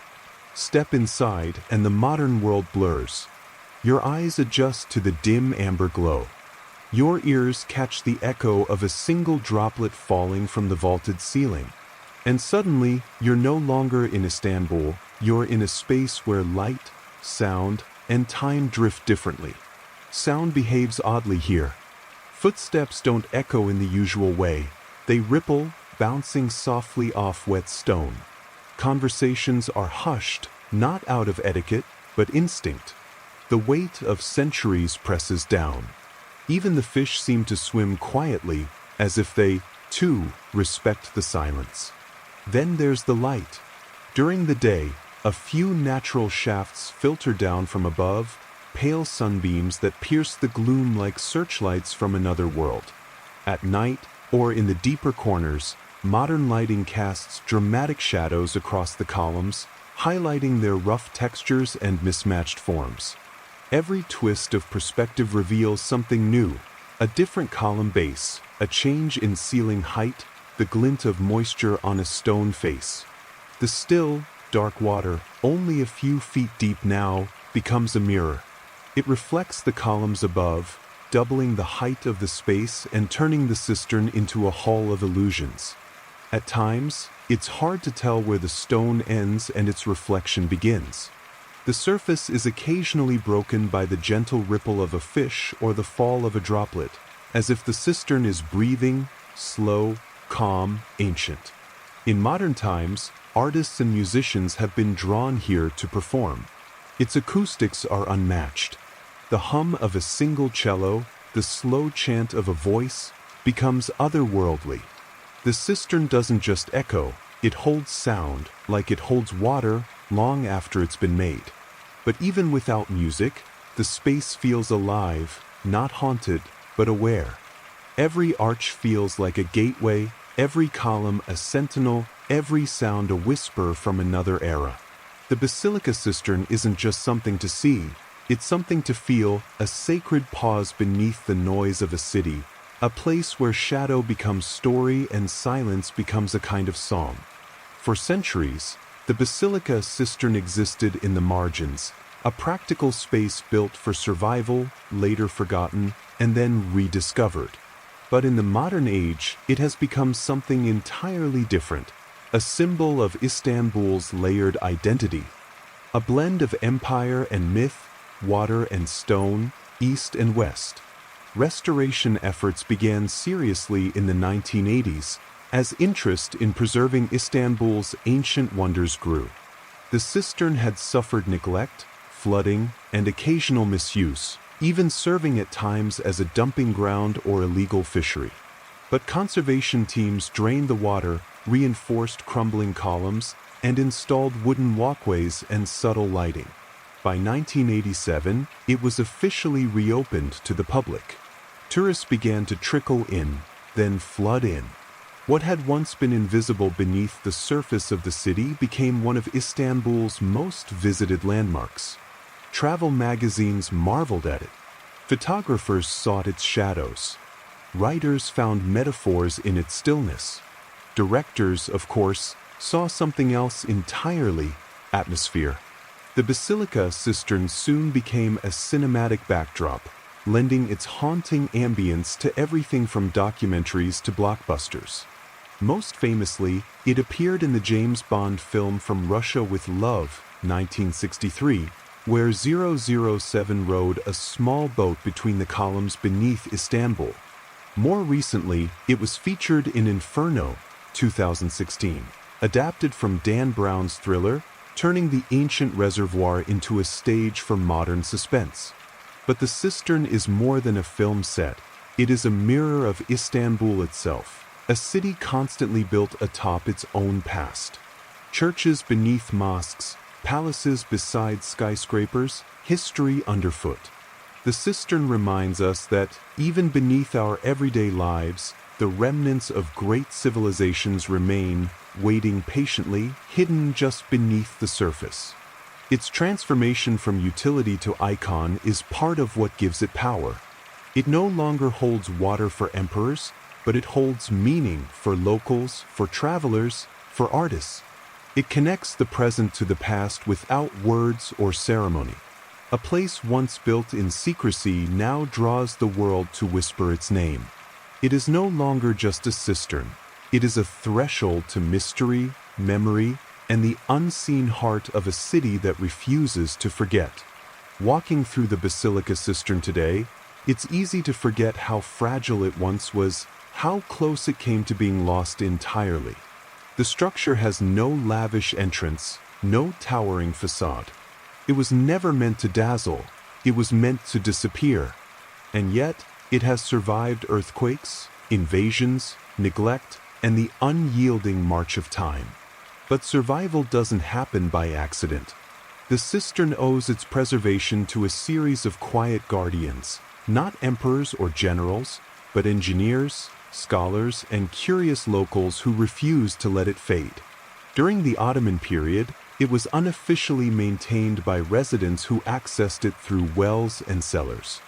Step inside and the modern world blurs. Your eyes adjust to the dim amber glow. Your ears catch the echo of a single droplet falling from the vaulted ceiling. And suddenly, you're no longer in Istanbul, you're in a space where light, sound, and time drift differently. Sound behaves oddly here. Footsteps don't echo in the usual way. They ripple, bouncing softly off wet stone. Conversations are hushed, not out of etiquette, but instinct. The weight of centuries presses down. Even the fish seem to swim quietly, as if they, too, respect the silence. Then there's the light. During the day, a few natural shafts filter down from above, pale sunbeams that pierce the gloom like searchlights from another world. At night, or in the deeper corners, modern lighting casts dramatic shadows across the columns, highlighting their rough textures and mismatched forms. Every twist of perspective reveals something new, a different column base, a change in ceiling height, the glint of moisture on a stone face. The still, dark water, only a few feet deep now, becomes a mirror. It reflects the columns above, doubling the height of the space and turning the cistern into a hall of illusions. At times, it's hard to tell where the stone ends and its reflection begins. The surface is occasionally broken by the gentle ripple of a fish or the fall of a droplet, as if the cistern is breathing, slow, calm, ancient. In modern times, artists and musicians have been drawn here to perform. Its acoustics are unmatched. The hum of a single cello, the slow chant of a voice, becomes otherworldly. The cistern doesn't just echo, it holds sound, like it holds water, long after it's been made. But even without music, the space feels alive, not haunted, but aware. Every arch feels like a gateway, every column a sentinel, every sound a whisper from another era. The Basilica Cistern isn't just something to see, it's something to feel, a sacred pause beneath the noise of a city, a place where shadow becomes story and silence becomes a kind of song. For centuries, the Basilica Cistern existed in the margins, a practical space built for survival, later forgotten, and then rediscovered. But in the modern age, it has become something entirely different, a symbol of Istanbul's layered identity. A blend of empire and myth, water and stone, east and west. Restoration efforts began seriously in the 1980s, as interest in preserving Istanbul's ancient wonders grew. The cistern had suffered neglect, flooding, and occasional misuse, even serving at times as a dumping ground or illegal fishery. But conservation teams drained the water, reinforced crumbling columns, and installed wooden walkways and subtle lighting. By 1987, it was officially reopened to the public. Tourists began to trickle in, then flood in. What had once been invisible beneath the surface of the city became one of Istanbul's most visited landmarks. Travel magazines marveled at it. Photographers sought its shadows. Writers found metaphors in its stillness. Directors, of course, saw something else entirely: atmosphere. The Basilica Cistern soon became a cinematic backdrop, lending its haunting ambience to everything from documentaries to blockbusters. Most famously, it appeared in the James Bond film From Russia with Love, 1963, where 007 rowed a small boat between the columns beneath Istanbul. More recently, it was featured in Inferno, 2016, adapted from Dan Brown's thriller, turning the ancient reservoir into a stage for modern suspense. But the cistern is more than a film set. It is a mirror of Istanbul itself, a city constantly built atop its own past. Churches beneath mosques, palaces beside skyscrapers, history underfoot. The cistern reminds us that, even beneath our everyday lives, the remnants of great civilizations remain, waiting patiently, hidden just beneath the surface. Its transformation from utility to icon is part of what gives it power. It no longer holds water for emperors, but it holds meaning for locals, for travelers, for artists. It connects the present to the past without words or ceremony. A place once built in secrecy now draws the world to whisper its name. It is no longer just a cistern. It is a threshold to mystery, memory, and the unseen heart of a city that refuses to forget. Walking through the Basilica Cistern today, it's easy to forget how fragile it once was, how close it came to being lost entirely. The structure has no lavish entrance, no towering facade. It was never meant to dazzle, it was meant to disappear. And yet, it has survived earthquakes, invasions, neglect, and the unyielding march of time. But survival doesn't happen by accident. The cistern owes its preservation to a series of quiet guardians, not emperors or generals, but engineers, scholars, and curious locals who refused to let it fade. During the Ottoman period, it was unofficially maintained by residents who accessed it through wells and cellars.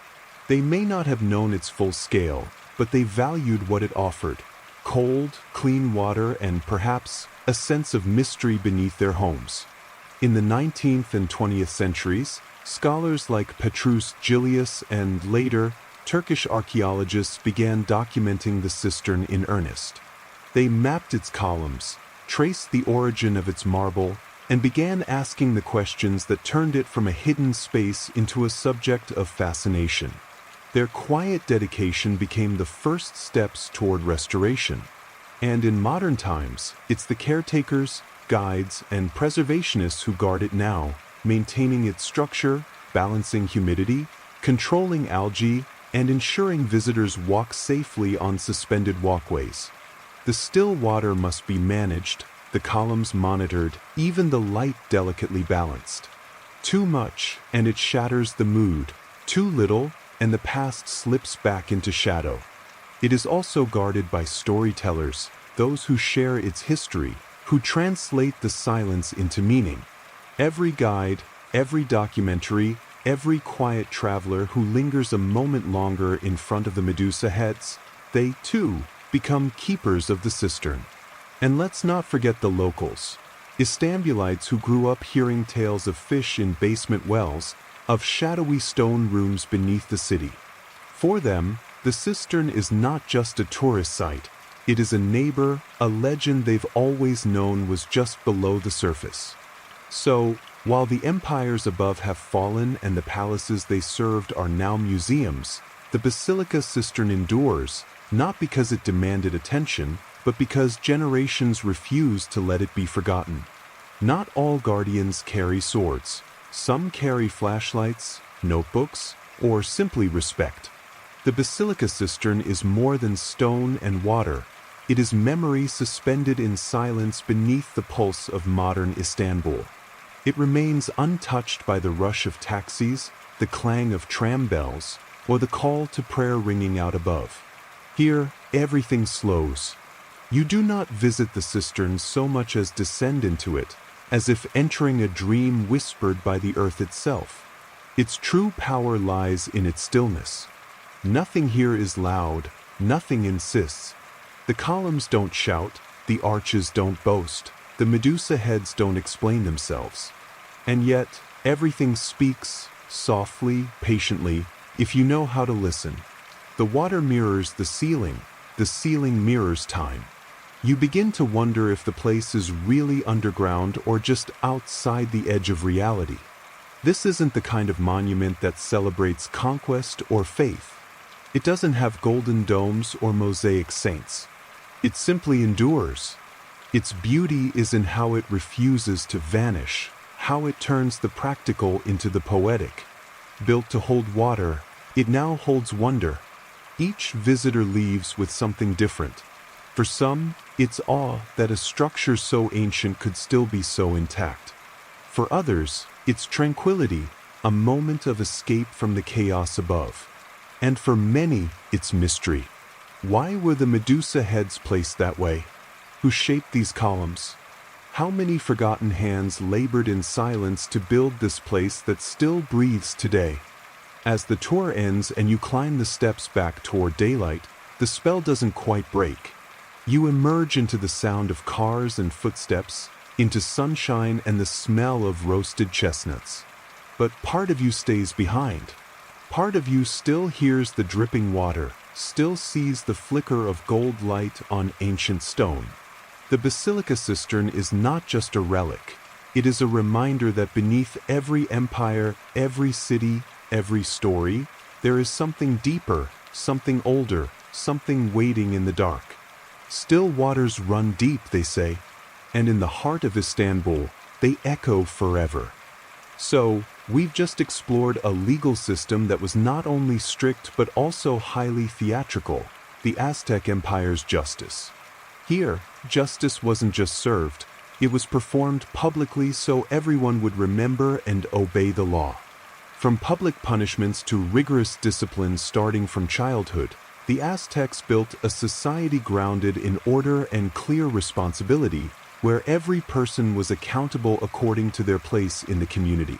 They may not have known its full scale, but they valued what it offered: cold, clean water, and perhaps a sense of mystery beneath their homes. In the 19th and 20th centuries, scholars like Petrus Gilius and later Turkish archaeologists began documenting the cistern in earnest. They mapped its columns, traced the origin of its marble, and began asking the questions that turned it from a hidden space into a subject of fascination. Their quiet dedication became the first steps toward restoration. And in modern times, it's the caretakers, guides, and preservationists who guard it now, maintaining its structure, balancing humidity, controlling algae, and ensuring visitors walk safely on suspended walkways. The still water must be managed, the columns monitored, even the light delicately balanced. Too much, and it shatters the mood. Too little, and the past slips back into shadow. It is also guarded by storytellers, those who share its history, who translate the silence into meaning. Every guide, every documentary, every quiet traveler who lingers a moment longer in front of the Medusa heads, they, too, become keepers of the cistern. And let's not forget the locals, Istanbulites who grew up hearing tales of fish in basement wells, of shadowy stone rooms beneath the city. For them, the cistern is not just a tourist site, it is a neighbor, a legend they've always known was just below the surface. So, while the empires above have fallen and the palaces they served are now museums, the Basilica Cistern endures, not because it demanded attention, but because generations refused to let it be forgotten. Not all guardians carry swords. Some carry flashlights, notebooks, or simply respect. The Basilica Cistern is more than stone and water. It is memory suspended in silence beneath the pulse of modern Istanbul. It remains untouched by the rush of taxis, the clang of tram bells, or the call to prayer ringing out above. Here, everything slows. You do not visit the cistern so much as descend into it, as if entering a dream whispered by the earth itself. Its true power lies in its stillness. Nothing here is loud, nothing insists. The columns don't shout, the arches don't boast, the Medusa heads don't explain themselves. And yet, everything speaks, softly, patiently, if you know how to listen. The water mirrors the ceiling mirrors time. You begin to wonder if the place is really underground or just outside the edge of reality. This isn't the kind of monument that celebrates conquest or faith. It doesn't have golden domes or mosaic saints. It simply endures. Its beauty is in how it refuses to vanish, how it turns the practical into the poetic. Built to hold water, it now holds wonder. Each visitor leaves with something different. For some, it's awe that a structure so ancient could still be so intact. For others, it's tranquility, a moment of escape from the chaos above. And for many, it's mystery. Why were the Medusa heads placed that way? Who shaped these columns? How many forgotten hands labored in silence to build this place that still breathes today? As the tour ends and you climb the steps back toward daylight, the spell doesn't quite break. You emerge into the sound of cars and footsteps, into sunshine and the smell of roasted chestnuts. But part of you stays behind. Part of you still hears the dripping water, still sees the flicker of gold light on ancient stone. The basilica cistern is not just a relic. It is a reminder that beneath every empire, every city, every story, there is something deeper, something older, something waiting in the dark. Still waters run deep, they say, and in the heart of Istanbul, they echo forever. So, we've just explored a legal system that was not only strict but also highly theatrical, the Aztec Empire's justice. Here, justice wasn't just served, it was performed publicly so everyone would remember and obey the law. From public punishments to rigorous discipline starting from childhood, the Aztecs built a society grounded in order and clear responsibility, where every person was accountable according to their place in the community.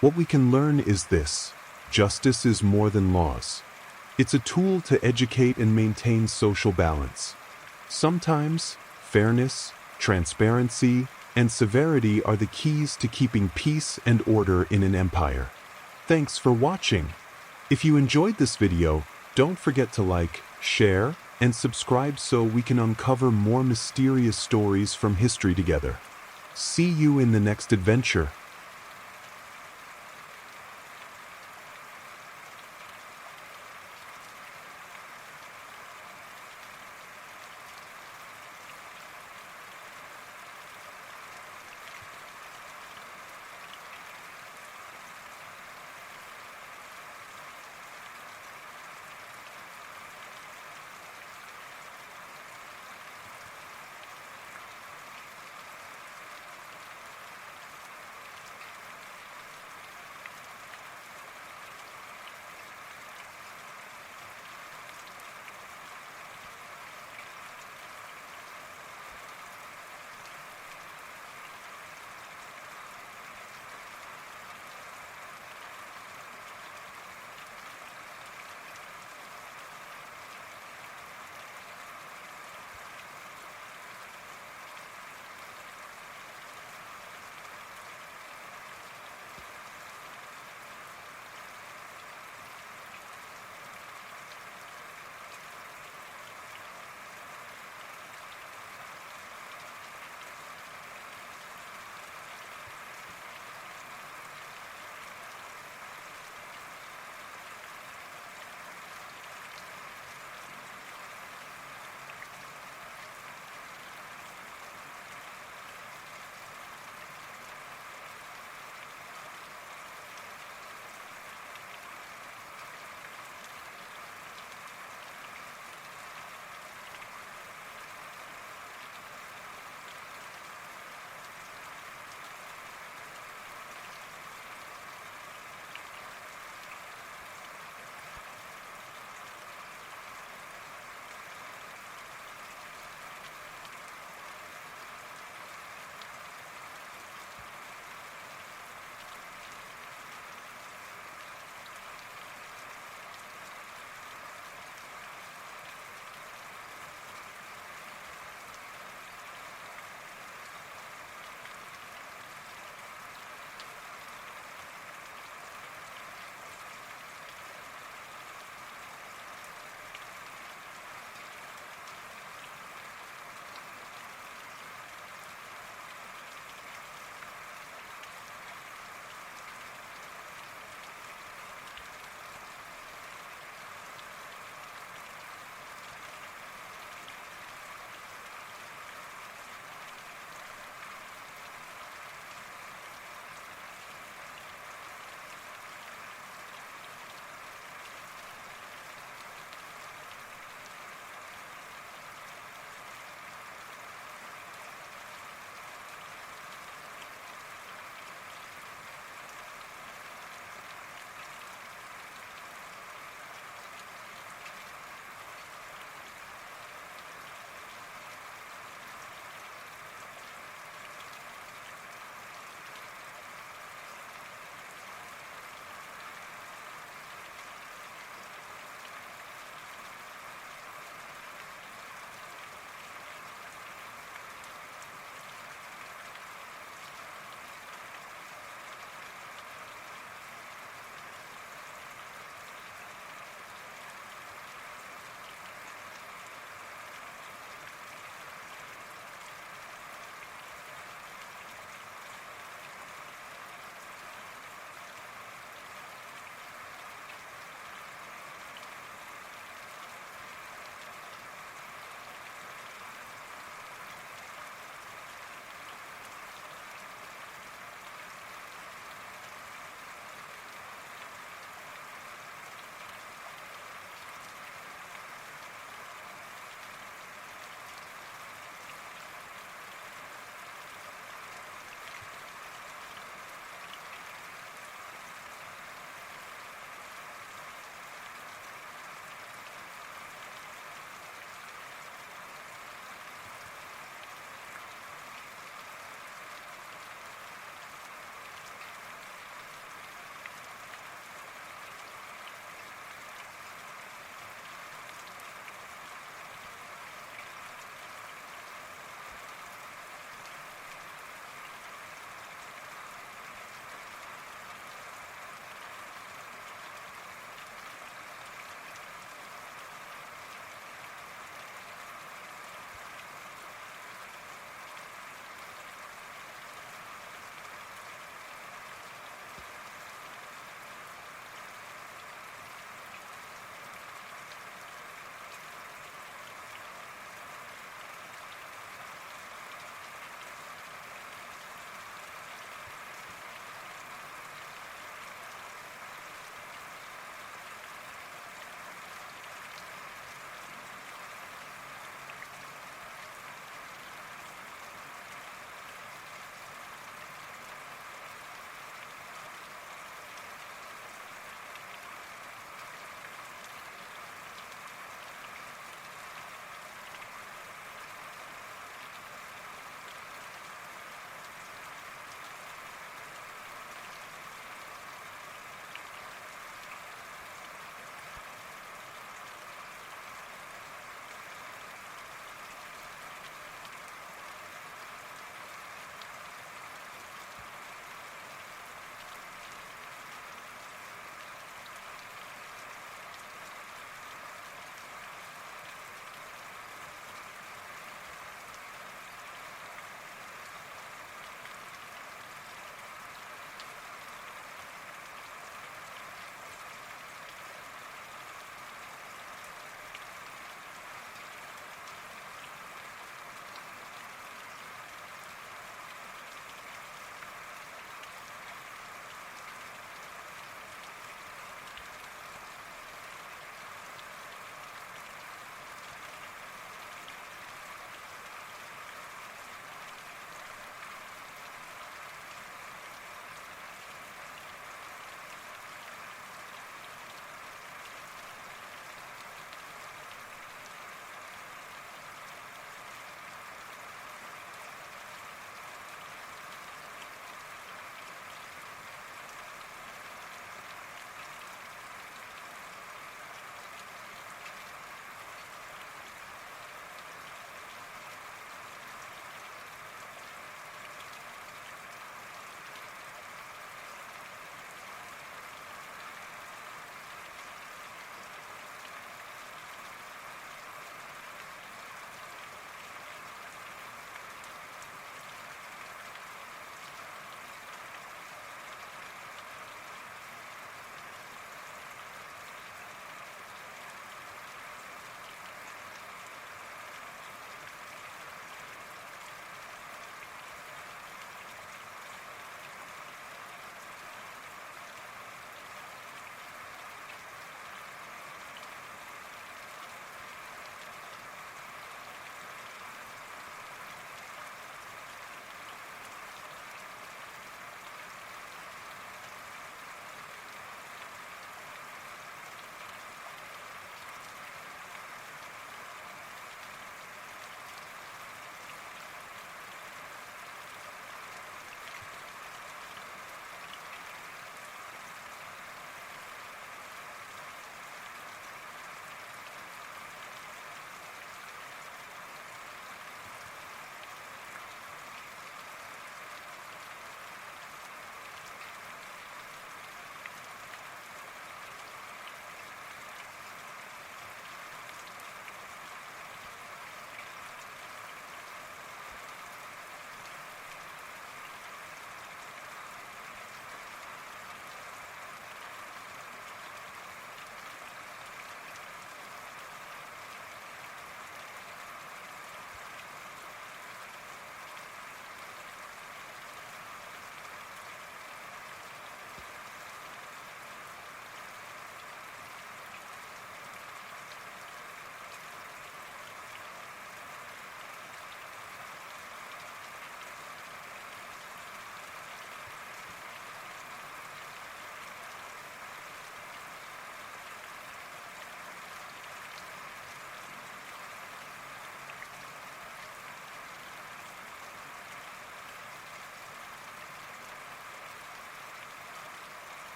What we can learn is this: justice is more than laws. It's a tool to educate and maintain social balance. Sometimes, fairness, transparency, and severity are the keys to keeping peace and order in an empire. Thanks for watching. If you enjoyed this video, don't forget to like, share, and subscribe so we can uncover more mysterious stories from history together. See you in the next adventure.